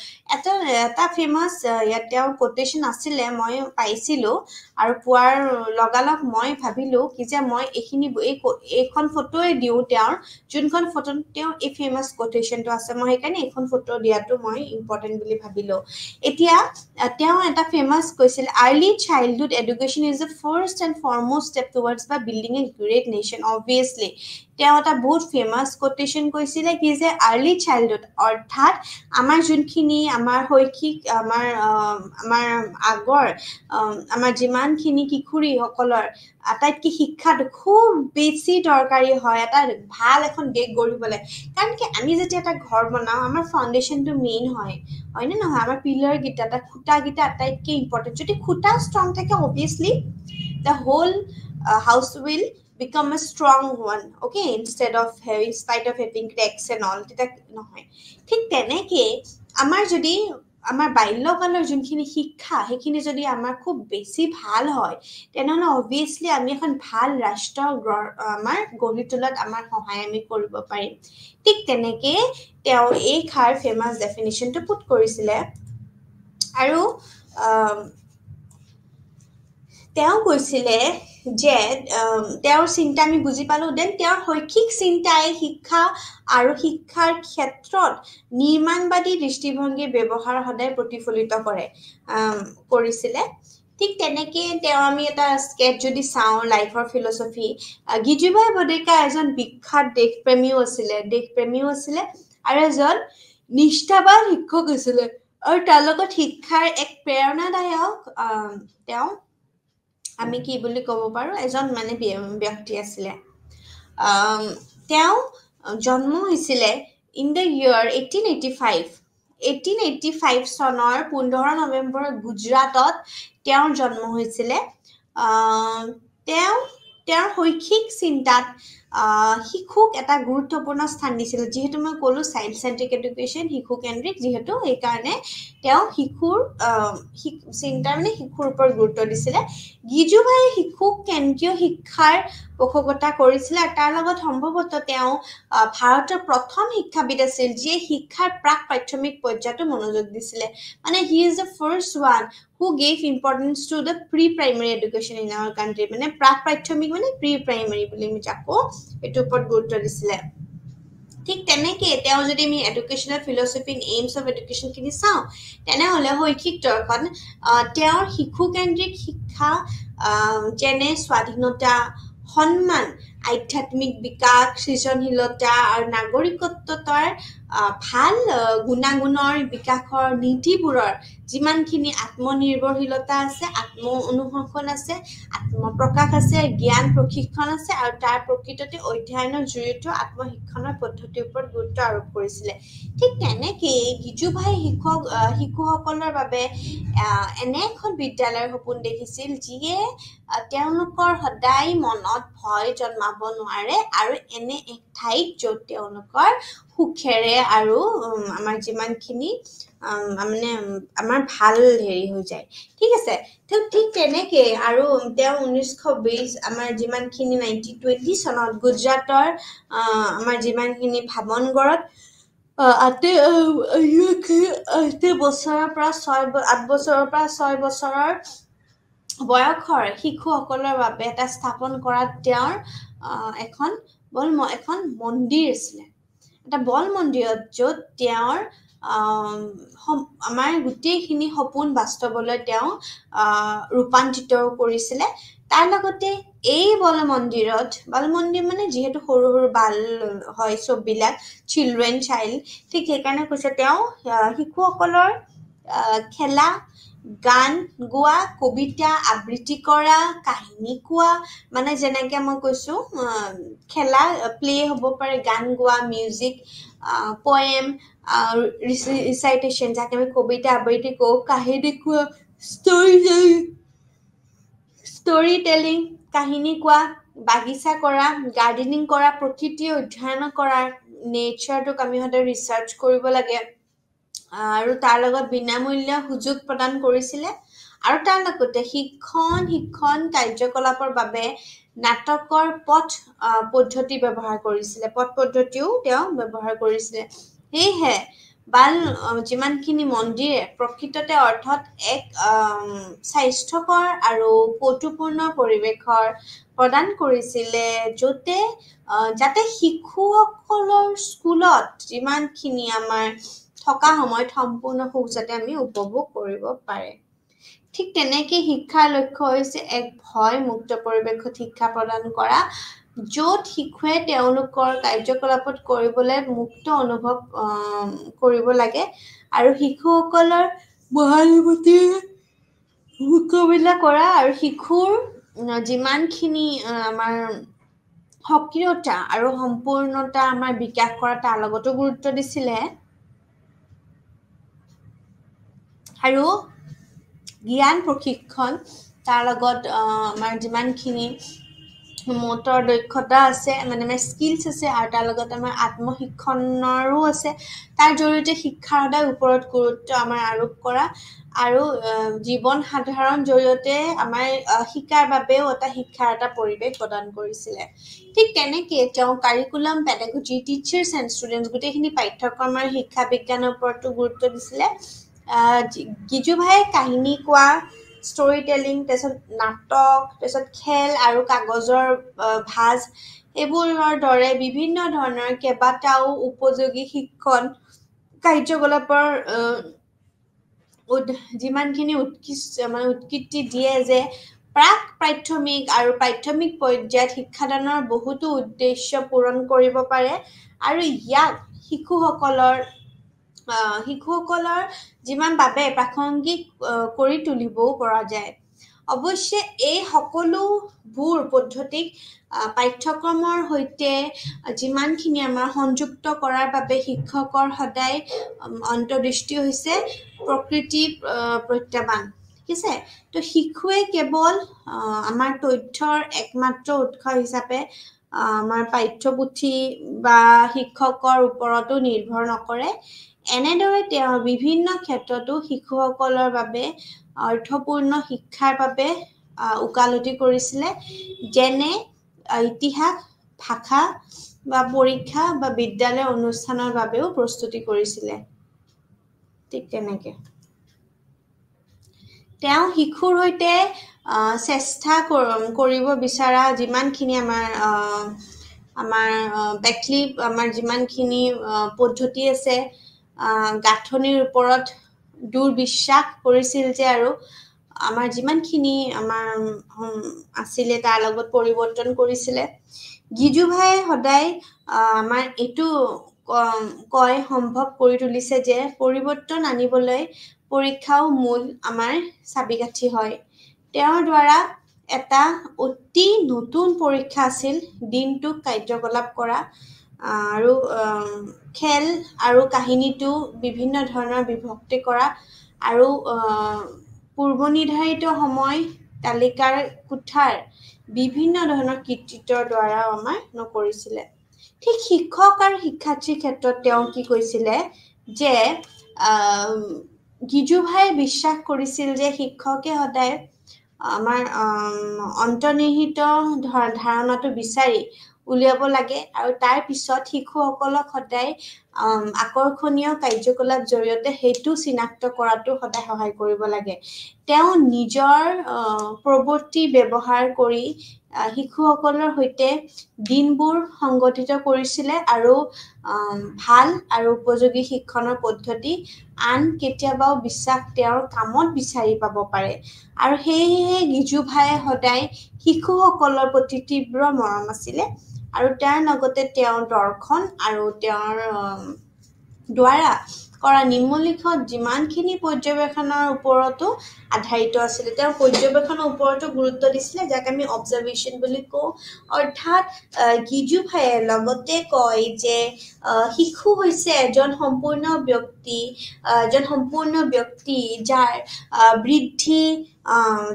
এটা ফেমাছ ইয়াত তেওঁৰ কোটেশ্যন আছিলে মই পাইছিলোঁ আৰু পোৱাৰ লগালগ মই ভাবিলোঁ কি যে মই এইখন ফটোৱে দিওঁ তেওঁৰ যোনখন ফটোত তেওঁ এই ফেমাছ কোটেশ্যনটো আছে মই সেইকাৰণে এইখন ফটো দিয়াটো মই ইম্পৰ্টেণ্ট বুলি ভাবিলোঁ এতিয়া তেওঁ এটা ফেমাছ কৈছিল early childhood education is the first and foremost step towards বা building a great nation obviously তেওঁ এটা বহুত ফেমাছ কোটেশ্যন কৈছিলে কি যে আৰ্লি চাইল্ডহুড অৰ্থাৎ আমাৰ যোনখিনি আমাৰ শৈক্ষিক আমাৰ আগৰ আমাৰ যিমানখিনি কিশোৰীসকলৰ আটাইতকৈ শিক্ষাটো খুব বেছি দৰকাৰী হয় এটা ভাল এখন দেশ গঢ়িবলৈ কাৰণ কি আমি যেতিয়া এটা ঘৰ বনাওঁ আমাৰ ফাউণ্ডেশ্যনটো মেইন হয়নে নহয় আমাৰ পিলাৰকেইটা তাৰ খুঁটাকেইটা আটাইতকৈ ইম্পৰ্টেণ্ট যদি খুঁটা ষ্ট্ৰং থাকে obviously the whole house will become a strong one okay instead of having cracks and all তেতিয়া নহয় ঠিক তেনেকে আমাৰ বাল্যকালৰ যোনখিনি শিক্ষা সেইখিনি যদি আমাৰ খুব বেছি ভাল হয় তেনেহ'লে অবভিয়াছলি আমি এখন ভাল ৰাষ্ট্ৰ আমাৰ গঢ়ি তোলাত আমাৰ সহায় আমি কৰিব পাৰিম ঠিক তেনেকে তেওঁ এই খাৰ ফেমাছ ডেফিনিশ্যনটো পুট কৰিছিলে আৰু তেওঁ কৈছিলে যে তেওঁৰ চিন্তা আমি বুজি পালো দেন তেওঁৰ শৈক্ষিক চিন্তাই শিক্ষা আৰু শিক্ষাৰ ক্ষেত্ৰত নিৰ্মাণবাদী দৃষ্টিভংগীৰ ব্যৱহাৰ সদায় প্ৰতিফলিত কৰিছিলে ঠিক তেনেকে তেওঁ আমি এটা স্কেচ যদি চাওঁ লাইফৰ ফিলচফি গিজুভাই বডেকা এজন বিখ্যাত দেশপ্ৰেমীও আছিলে আৰু এজন নিষ্ঠাবান শিক্ষক আছিলে আৰু তাৰ লগত শিক্ষাৰ এক প্ৰেৰণাদায়ক তেওঁ আমি কি বুলি ক'ব পাৰো এজন মানে ব্যক্তি আছিলে তেওঁ জন্ম হৈছিলে ইন দ্য ইয়াৰ 1885 চনৰ 15 নৱেম্বৰ গুজৰাটত তেওঁৰ জন্ম হৈছিলে তেওঁৰ শৈক্ষিক চিন্তাত শিশুক এটা গুৰুত্বপূৰ্ণ স্থান দিছিল যেহেতু মই ক'লো চাইল্ড চেন্ট্ৰিক এডুকেশ্যন শিশু কেন্দ্ৰিক যেহেতু সেইকাৰণে তেওঁ শিশুৰ চিন্তাৰ মানে শিশুৰ ওপৰত গুৰুত্ব দিছিলে গিজুভাই শিশু কেন্দ্ৰীয় শিক্ষাৰ পোষকতা কৰিছিলে আৰু তাৰ লগত সম্ভৱতঃ তেওঁ ভাৰতৰ প্ৰথম শিক্ষাবিদ আছিল যিয়ে শিক্ষাৰ প্ৰাক প্ৰাথমিক পৰ্যায়তো মনোযোগ দিছিলে মানে he is the first one who gave importance to the pre-primary education in our country মানে প্ৰাক প্ৰাথমিক মানে pre-primary বুলি আমি যাকো এটো ওপৰত গুৰুত্ব দিছিলে ঠিক তেনেকে তেওঁ যদি আমি educational philosophy AIIMS of education খিনি চাওঁ তেনেহলে শৈক্ষিক দৰ্শন তেওঁৰ শিশু কেন্দ্ৰিক শিক্ষা যেনে স্বাধীনতা সন্মান আধ্যাত্মিক বিকাশ সৃজনশীলতা আৰু নাগৰিকত্বৰ ভাল গুণাগুণৰ বিকাশৰ নীতিবোৰৰ যিমানখিনি আত্মনিৰ্ভৰশীলতা আছে আত্ম অনুশাসন আছে আত্মপ্ৰকাশ আছে জ্ঞান প্ৰশিক্ষণ আছে আৰু তাৰ প্ৰকৃততে অধ্যয়নৰ জৰিয়তে আত্মশিক্ষণৰ পদ্ধতিৰ ওপৰত গুৰুত্ব আৰোপ কৰিছিলে ঠিক তেনেকে গিজুভাই শিশুসকলৰ বাবে এনে এখন বিদ্যালয়ৰ সপোন দেখিছিল যিয়ে তেওঁলোকৰ সদায় মনত ভয় জন্মাব নোৱাৰে আৰু এনে এক ঠাইত য'ত তেওঁলোকৰ সুখেৰে আৰু আমাৰ যিমানখিনি মানে আমাৰ ভাল হেৰি হৈ যায় ঠিক আছে ঠিক তেনেকে আৰু তেওঁ 1920 আমাৰ যিমানখিনি 1920 চনত গুজৰাটৰ আমাৰ যিমানখিনি ভাৱনগৰত 8 বছৰৰ পৰা 8 বছৰৰ পৰা 6 বছৰৰ বয়সৰ শিশুসকলৰ বাবে এটা স্থাপন কৰাত তেওঁৰ এখন মন্দিৰ আছিলে এটা বল মন্দিৰত য'ত তেওঁৰ আমাৰ গোটেইখিনি সপোন বাস্তৱলৈ তেওঁ ৰূপান্তৰিত কৰিছিলে তাৰ লগতে এই বল মন্দিৰ মানে যিহেতু সৰু সৰু বাল হয় চববিলাক চিলড্ৰেন চাইল্ড ঠিক সেইকাৰণে কৈছে তেওঁ শিশুসকলৰ খেলা গান গোৱা কবিতা আবৃত্তি কৰা কাহিনী কোৱা মানে যেনেকে মই কৈছো খেলা প্লে হ'ব পাৰে গান গোৱা মিউজিক পোয়েম ৰিচাইটেশ্যন যাকে আমি কবিতা আবৃত্তি কওঁ কাহিনী কোৱা ষ্টৰি টেলিং কাহিনী কোৱা বাগিচা কৰা গাৰ্ডেনিং কৰা প্ৰকৃতি অধ্যয়ন কৰা নেচাৰটোক আমি সদায় ৰিচাৰ্চ কৰিব লাগে আৰু তাৰ লগত বিনামূল্য সুযোগ প্ৰদান কৰিছিলে আৰু তাৰ লগতে শিক্ষণ কাৰ্যকলাপৰ বাবে নাটকৰ পথ পদ্ধতিও তেওঁ ব্যৱহাৰ কৰিছিলে সেয়েহে বাল যিমানখিনি মন্দিৰে প্ৰকৃততে অৰ্থত এক স্বাস্থ্যকৰ আৰু কৌতুকপূৰ্ণ পৰিৱেশৰ প্ৰদান কৰিছিলে যাতে শিশুসকলৰ স্কুলত যিমানখিনি আমাৰ থকা সময়ত সম্পূৰ্ণ সুখ যাতে আমি উপভোগ কৰিব পাৰে ঠিক তেনেকে শিক্ষাৰ লক্ষ্য হৈছে এক ভয়মুক্ত পৰিৱেশত শিক্ষা প্ৰদান কৰা য'ত শিশুৱে তেওঁলোকৰ কাৰ্যকলাপত কৰিবলৈ মুক্ত অনুভৱ কৰিব লাগে আৰু শিশুসকলৰ মহানুভূতিৰ মোকাবিলা কৰা আৰু শিশুৰ যিমানখিনি আমাৰ সক্ৰিয়তা আৰু সম্পূৰ্ণতা আমাৰ বিকাশ কৰা তাৰ লগতো গুৰুত্ব দিছিলে আৰু জ্ঞান প্ৰশিক্ষণ তাৰ লগত আমাৰ যিমানখিনি মটৰ দক্ষতা আছে মানে আমাৰ স্কিলছ আছে আৰু তাৰ লগত আমাৰ আত্মশিক্ষণৰো আছে তাৰ জৰিয়তে শিক্ষাৰ সদায় ওপৰত গুৰুত্ব আমাৰ আৰোপ কৰা আৰু জীৱন সাধাৰণ জৰিয়তে আমাৰ শিকাৰ বাবেও শিক্ষাৰ এটা পৰিৱেশ প্ৰদান কৰিছিলে ঠিক তেনেকে তেওঁ curriculum pedagogy teachers and students গোটেইখিনি পাঠ্যক্ৰমৰ শিক্ষা বিজ্ঞানৰ ওপৰতো গুৰুত্ব দিছিলে গিজুভাই কাহিনী কোৱা ষ্টৰী টেলিং, তাৰপিছত নাটক, তাৰপিছত খেল আৰু কাগজৰ ভাঁজ এইবোৰৰ দৰে বিভিন্ন ধৰণৰ কেইবাটাও উপযোগী শিক্ষণ কাৰ্যকলাপৰ যিমানখিনি উৎকৃতি দিয়ে যে প্ৰাক প্ৰাথমিক আৰু প্ৰাথমিক পৰ্যায়ত শিক্ষাদানৰ বহুতো উদ্দেশ্য পূৰণ কৰিব পাৰে আৰু ইয়াক শিশুসকলৰ যিমান বাবে প্ৰাসংগিক কৰি তুলিবও পৰা যায়। অৱশ্যে এই সকলোবোৰ পদ্ধতিক পাঠ্যক্ৰমৰ সৈতে যিমানখিনি আমাৰ সংযুক্ত কৰাৰ বাবে শিক্ষকৰ সদায় অন্তৰ্দৃষ্টি হৈছে প্ৰকৃতি প্ৰত্যাহ্বান। ঠিক আছে, তো শিশুৱে কেৱল আমাৰ তথ্যৰ একমাত্ৰ উৎস হিচাপে আমাৰ পাঠ্যপুথি বা শিক্ষকৰ ওপৰতো নিৰ্ভৰ নকৰে। এনেদৰে তেওঁ বিভিন্ন ক্ষেত্ৰতো শিশুসকলৰ বাবে অৰ্থপূৰ্ণ শিক্ষাৰ বাবে ওকালতি কৰিছিলে, যেনে ইতিহাস, ভাষা বা পৰীক্ষা বা বিদ্যালয়ৰ অনুষ্ঠানৰ বাবেও প্ৰস্তুতি কৰিছিলে। ঠিক তেনেকে তেওঁ শিশুৰ সৈতে চেষ্টা কৰিব বিচৰা যিমানখিনি আমাৰ যিমানখিনি পদ্ধতি আছে, গাঁথনিৰ ওপৰত দুৰ্বিশ্বাস কৰিছিল যে আৰু আমাৰ যিমানখিনি আছিলে তাৰ লগত পৰিৱৰ্তন কৰিছিলে। গিজু ভাই সদায় আমাৰ এইটো সম্ভৱ কৰি তুলিছে যে পৰিৱৰ্তন আনিবলৈ পৰীক্ষাও মূল আমাৰ চাবিকাঠি হয়। তেওঁৰ দ্বাৰা এটা অতি নতুন পৰীক্ষা আছিল দিনটোক কাৰ্যকলাপ কৰা আৰু খেল আৰু কাহিনীটো বিভিন্ন ধৰণৰ বিভক্তি কৰা আৰু পূৰ্বনিৰ্ধাৰিত সময় তালিকাৰ কোঠাৰ বিভিন্ন ধৰণৰ কৃতিত্বৰ দ্বাৰাও আমাৰ নকৰিছিলে। ঠিক শিক্ষক আৰু শিক্ষাৰ্থীৰ ক্ষেত্ৰত তেওঁ কি কৈছিলে যে গিজু ভাই বিশ্বাস কৰিছিল যে শিক্ষকে সদায় আমাৰ অন্তৰ্নিহিত ধাৰণাটো বিচাৰি উলিয়াব লাগে আৰু তাৰ পিছত শিশুসকলক সদায় আকৰ্ষণীয় কাৰ্যকলাপ জৰিয়তে সেইটো চিনাক্ত কৰাটো সদায় সহায় কৰিব লাগে। তেওঁ নিজৰ প্ৰৱৃত্তি ব্যৱহাৰ কৰি শিশুসকলৰ সৈতে দিনবোৰ সংগঠিত কৰিছিলে আৰু ভাল আৰু উপযোগী শিক্ষণৰ পদ্ধতি আন কেতিয়াবাও বিশ্বাস তেওঁৰ কামত বিচাৰি পাব পাৰে। আৰু সেয়েহে গিজু ভাই সদায় শিশুসকলৰ প্ৰতি তীব্ৰ মৰম আছিলে আৰু তাৰ লগতে তেওঁৰ দৰ্শন আৰু তেওঁৰ দ্বাৰা কৰা নিম্নলিখিত যিমানখিনি পৰ্যবেক্ষণৰ ওপৰতো আধাৰিত আছিলে। তেওঁ পৰ্যবেক্ষণৰ ওপৰতো গুৰুত্ব দিছিলে, যাক আমি অবজাৰভেশ্যন বুলি কওঁ। অৰ্থাৎ গিজু ভাইয়ে লগতে কয় যে শিশু হৈছে এজন সম্পূৰ্ণ ব্যক্তি যাৰ বৃদ্ধি,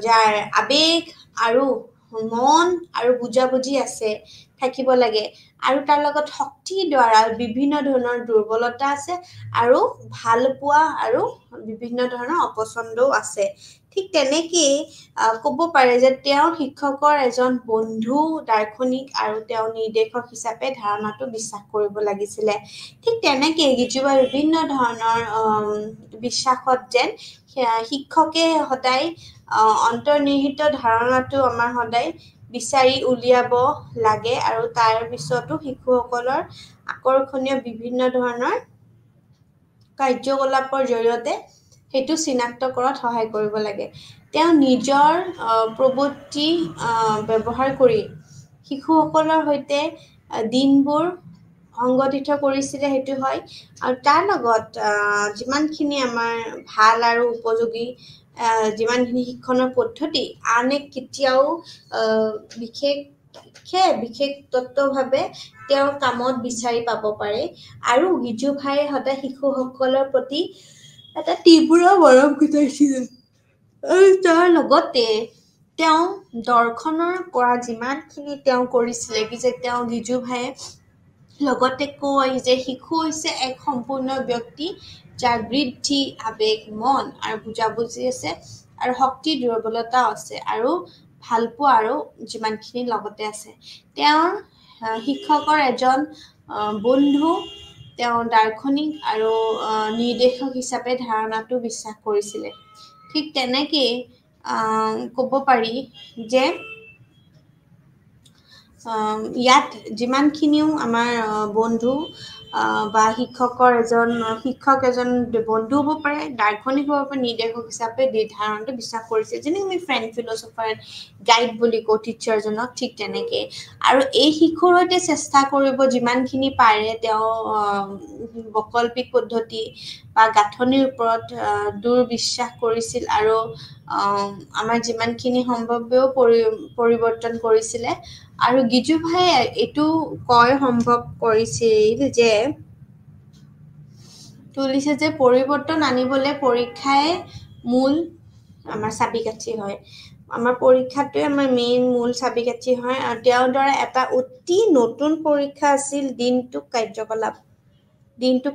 যাৰ আবেগ আৰু মন আৰু বুজাবুজি থাকিব লাগে আৰু তাৰ লগত শক্তিৰ দ্বাৰা বিভিন্ন ধৰণৰ দুৰ্বলতা আছে আৰু ভাল পোৱা আৰু বিভিন্ন ধৰণৰ অপচন্দও আছে। ঠিক তেনেকেই ক'ব পাৰে যে তেওঁ শিক্ষকৰ এজন বন্ধু, দাৰ্শনিক আৰু তেওঁ নিৰ্দেশক হিচাপে ধাৰণাটো বিশ্বাস কৰিব লাগিছিলে। ঠিক তেনেকেই গিজু ভাই বিভিন্ন ধৰণৰ বিশ্বাসত যেন শিক্ষকে সদায় অন্তৰ্নিহিত ধাৰণাটো আমাৰ সদায় বিচাৰি উলিয়াব লাগে আৰু তাৰ পিছতো শিশুসকলৰ আকৰ্ষণীয় বিভিন্ন ধৰণৰ কাৰ্যকলাপৰ জৰিয়তে সেইটো চিনাক্ত কৰাত সহায় কৰিব লাগে। তেওঁ নিজৰ প্ৰৱৃত্তি ব্যৱহাৰ কৰি শিশুসকলৰ সৈতে দিনবোৰ সংগঠিত কৰিছিলে, সেইটো হয়। আৰু তাৰ লগত যিমানখিনি আমাৰ ভাল আৰু উপযোগী যিমানখিনি শিক্ষণৰ পদ্ধতি আনে কেতিয়াও বিশেষত্বভাৱে তেওঁৰ কামত বিচাৰি পাব পাৰে। আৰু গিজু ভাই সদায় শিশুসকলৰ প্ৰতি এটা তীব্ৰ মৰম গোটাইছিলে আৰু তাৰ লগতে তেওঁ দৰ্শনৰ পৰা যিমানখিনি তেওঁ কৰিছিলে যে তেওঁ গিজু ভাইয়ে লগতে কয় যে শিশু হৈছে এক সম্পূৰ্ণ ব্যক্তি যাৰ বৃদ্ধি, আবেগ, মন আৰু বুজাবুজি আছে আৰু শক্তিৰ দুৰ্বলতাও আছে আৰু ভালপোৱা আৰু যিমানখিনি লগতে আছে। তেওঁৰ শিক্ষকৰ এজন বন্ধু, তেওঁ দাৰ্শনিক আৰু নিৰ্দেশক হিচাপে ধাৰণাটো বিশ্বাস কৰিছিলে। ঠিক তেনেকেই ক'ব পাৰি যে ইয়াত যিমানখিনিও আমাৰ বন্ধু বা শিক্ষক এজন বন্ধু হ'ব পাৰে, দাৰ্শনিক হ'ব পাৰে, নিৰ্দেশক হিচাপে ধাৰণাটো বিশ্বাস কৰিছে, যেনেকৈ আমি ফ্ৰেণ্ড ফিলচফাৰ গাইড বুলি কওঁ টিচাৰজনক, ঠিক তেনেকৈ। আৰু এই শিশুৰ সৈতে চেষ্টা কৰিব যিমানখিনি পাৰে তেওঁ বৈকল্পিক পদ্ধতি বা গাঁথনিৰ ওপৰত দুৰ্বিশ্বাস কৰিছিল আৰু আমাৰ যিমানখিনি সম্ভৱেও পৰিৱৰ্তন কৰিছিলে। আৰু গিজুভাই এইটো সম্ভৱ কৰিছিল যে পৰিৱৰ্তন আনিবলৈ পৰীক্ষাই মূল আমাৰ চাবিকাঠি হয়। আমাৰ পৰীক্ষাটোৱে আমাৰ মেইন মূল চাবিকাঠি হয়। আৰু তেওঁৰ দ্বাৰা এটা অতি নতুন পৰীক্ষা আছিল দিনটোক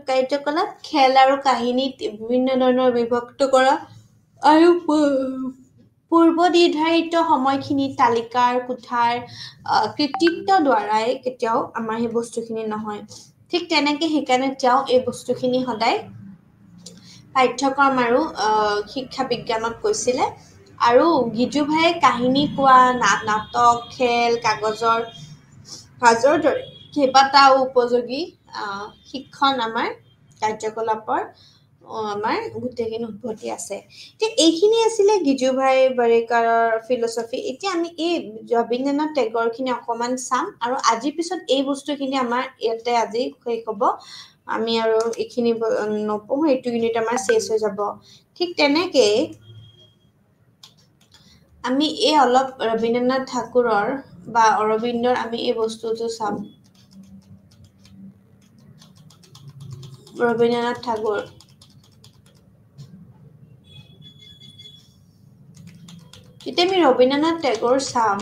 কাৰ্যকলাপ, খেল আৰু কাহিনীত বিভিন্ন ধৰণৰ বিভক্ত কৰা আৰু পূৰ্ব নিৰ্ধাৰিত সময়খিনি তালিকাৰ কোঠাৰ কৃতিত্বৰ দ্বাৰাই কেতিয়াও আমাৰ সেই বস্তুখিনি নহয়। ঠিক তেনেকে সেইকাৰণে তেওঁ এই বস্তুখিনি সদায় পাঠ্যক্ৰম আৰু শিক্ষা বিজ্ঞানত কৈছিলে। আৰু গিজুভাই কাহিনী কোৱা, নাটক, খেল, কাগজৰ দৰে কেইবাটাও উপযোগী শিক্ষণ আমাৰ কাৰ্যকলাপৰ আমাৰ গোটেইখিনি উৎপত্তি আছে। এতিয়া এইখিনি আছিলে গিজুভাই বাৰিকাৰৰ ফিলচফি। এতিয়া আমি এই ৰবীন্দ্ৰনাথ টেগৰখিনি অকণমান চাম, আৰু আজিৰ পিছত এই বস্তুখিনি আমাৰ ইয়াতে আজি শেষ হ'ব। আমি আৰু এইখিনি নপঢ়ো, এইটো ইউনিট আমাৰ শেষ হৈ যাব। ঠিক তেনেকে আমি এই অলপ ৰবীন্দ্ৰনাথ ঠাকুৰৰ বা অৰবিন্দৰ আমি এই বস্তুটো চাম। ৰবীন্দ্ৰনাথ ঠাকুৰ যেতিয়া আমি ৰবীন্দ্ৰনাথ টেগৰ চাম,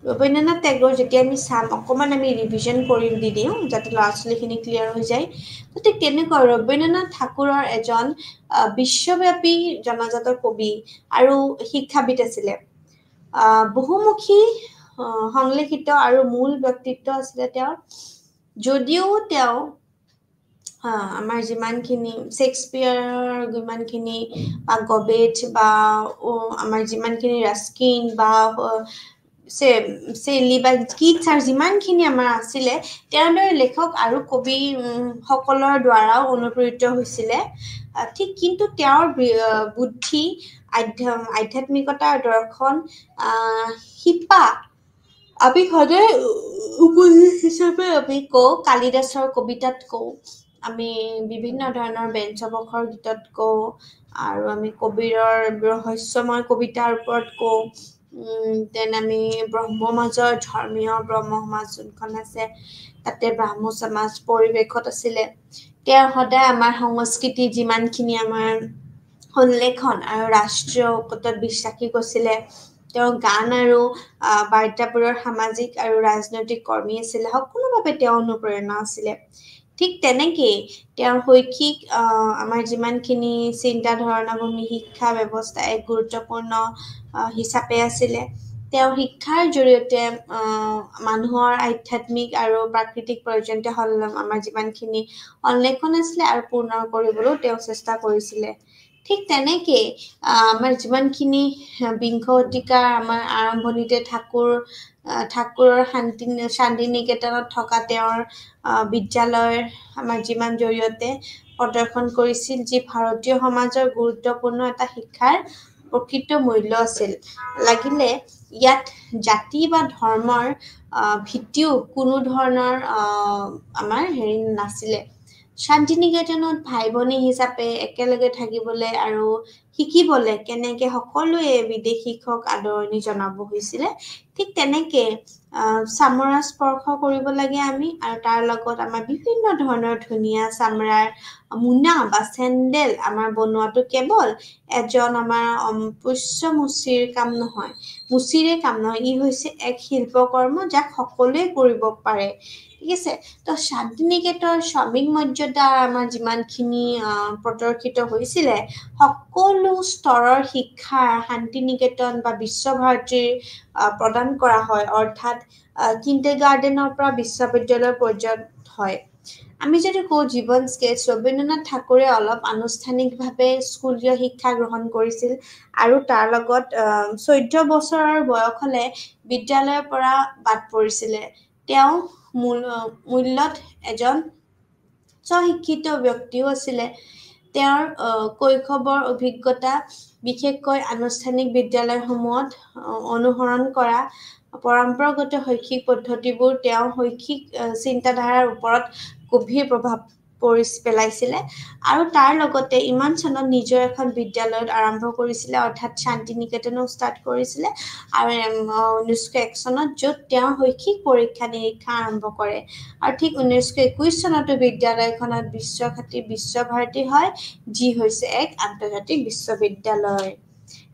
ৰবীন্দ্ৰনাথ টেগৰ যেতিয়া আমি চাম, অকণমান আমি ৰিভিজন কৰি দিওঁ যাতে ল'ৰা ছোৱালীখিনি ক্লিয়াৰ হৈ যায়। ঠিক তেনেকুৱা ৰবীন্দ্ৰনাথ ঠাকুৰৰ এজন বিশ্বব্যাপী জনাজাত কবি আৰু শিক্ষাবিদ আছিলে। বহুমুখী সংলেখিত আৰু মূল ব্যক্তিত্ব আছিলে তেওঁৰ। যদিও তেওঁ আমাৰ যিমানখিনি শ্বেক্সপিয়াৰৰ যিমানখিনি গবেট বা আমাৰ যিমানখিনি ৰাস্কিন বা চেলি বা কিটছাৰ যিমানখিনি আমাৰ আছিলে, তেনেদৰে লেখক আৰু কবি সকলৰ দ্বাৰাও অনুপ্ৰেৰিত হৈছিলে। ঠিক কিন্তু তেওঁৰ বুদ্ধি, আধ্যাত্মিকতা, দৰ্শন, শিপা আমি সদায় উপদেশ হিচাপে আমি কওঁ, কালিদাসৰ কবিতাত কওঁ, আমি বিভিন্ন ধৰণৰ বেঞ্চবখৰ গীতত কওঁ, আৰু আমি কবিৰৰ ৰহস্যময় কবিতাৰ ওপৰত কওঁ। দেন আমি ব্ৰহ্ম সমাজৰ ধৰ্মীয় ব্ৰহ্ম সমাজ যোনখন আছে, তাতে ব্ৰাহ্ম সমাজ পৰিৱেশত আছিলে। তেওঁ সদায় আমাৰ সংস্কৃতি যিমানখিনি আমাৰ সংলেখন আৰু ৰাষ্ট্ৰীয় ঐক্যত বিশ্বাসী কৰিছিলে। তেওঁ গান আৰু বাৰ্তাবোৰৰ সামাজিক আৰু ৰাজনৈতিক কৰ্মী আছিলে। সকলোভাৱে তেওঁ অনুপ্ৰেৰণা আছিলে। ঠিক তেনেকেই তেওঁৰ শৈক্ষিক আমাৰ যিমানখিনি চিন্তা ধাৰণাভূমি, শিক্ষা ব্যৱস্থা এক গুৰুত্বপূৰ্ণ হিচাপে আছিলে। তেওঁ শিক্ষাৰ জৰিয়তে মানুহৰ আধ্যাত্মিক আৰু প্ৰাকৃতিক প্ৰয়োজনীয়তা আমাৰ যিমানখিনি অন্বেষণ আছিলে আৰু পূৰ্ণ কৰিবলৈও তেওঁ চেষ্টা কৰিছিলে। ঠিক তেনেকেই আমাৰ যিমানখিনি বিংশ শতিকাৰ আমাৰ আৰম্ভণিতে ঠাকুৰৰ শান্তি নিকেতনত থকা তেওঁৰ বিদ্যালয়ৰ আমাৰ যিমান জৰিয়তে প্ৰদৰ্শন কৰিছিল, যি ভাৰতীয় সমাজৰ গুৰুত্বপূৰ্ণ এটা শিক্ষাৰ প্ৰকৃত মূল্য আছিল। লাগিলে ইয়াত জাতি বা ধৰ্মৰ ভিত্তিও কোনো ধৰণৰ আমাৰ নাছিলে। শান্তি নিকেতনত ভাই ভনী হিচাপে একেলগে থাকিবলৈ আৰু শিকিবলৈ কেনেকে সকলোৱে বিদেশীক আদৰণি জনাব হৈছিলে। ঠিক তেনেকে চামৰা স্পৰ্শ কৰিব লাগে আমি, আৰু তাৰ লগত আমাৰ বিভিন্ন ধৰণৰ ধুনীয়া চামৰাৰ মোনা বা চেণ্ডেল আমাৰ বনোৱাটো কেৱল এজন আমাৰ মুচিৰে কাম নহয়, ই হৈছে এক শিল্পকৰ্ম যাক সকলোৱে কৰিব পাৰে। ঠিক আছে। তো শান্তি নিকেতন শ্ৰমিক মৰ্যাদা আমাৰ যিমানখিনি প্ৰদৰ্শিত হৈছিলে, সকলো স্তৰৰ শিক্ষা শান্তি নিকেতন বা বিশ্বভাৰতীৰ প্ৰদান কৰা হয়, অৰ্থাৎ কিণ্ডাৰগাৰ্টেনৰ পৰা বিশ্ববিদ্যালয়ৰ পৰ্যায়ত হয়। আমি যদি কওঁ জীৱন স্কেচ, ৰবীন্দ্ৰনাথ ঠাকুৰে অলপ আনুষ্ঠানিকভাৱে স্কুলীয় শিক্ষা গ্ৰহণ কৰিছিল আৰু তাৰ লগত 14 বছৰৰ বয়স হলে বিদ্যালয়ৰ পৰা বাদ পৰিছিলে। তেওঁ মূল্যত এজন স্বশিক্ষিত ব্যক্তিও আছিলে। তেওঁৰ কৈশৱৰ অভিজ্ঞতা বিশেষকৈ আনুষ্ঠানিক বিদ্যালয়সমূহত অনুসৰণ কৰা পৰম্পৰাগত শৈক্ষিক পদ্ধতিবোৰ তেওঁৰ শৈক্ষিক চিন্তাধাৰাৰ ওপৰত গভীৰ প্ৰভাৱ পেলাইছিলে আৰু তাৰ লগতে ইমান চনত নিজৰ এখন বিদ্যালয়ত আৰম্ভ কৰিছিলে, অৰ্থাৎ শান্তি নিকেতনো ষ্টাৰ্ট কৰিছিলে আৰু 1901 চনত য'ত তেওঁ শৈক্ষিক পৰীক্ষা নিৰীক্ষা আৰম্ভ কৰে আৰু ঠিক 1921 চনতো বিদ্যালয়খনত বিশ্বখ্যাতি বিশ্বভাৰতী হয়, যি হৈছে এক আন্তৰ্জাতিক বিশ্ববিদ্যালয়।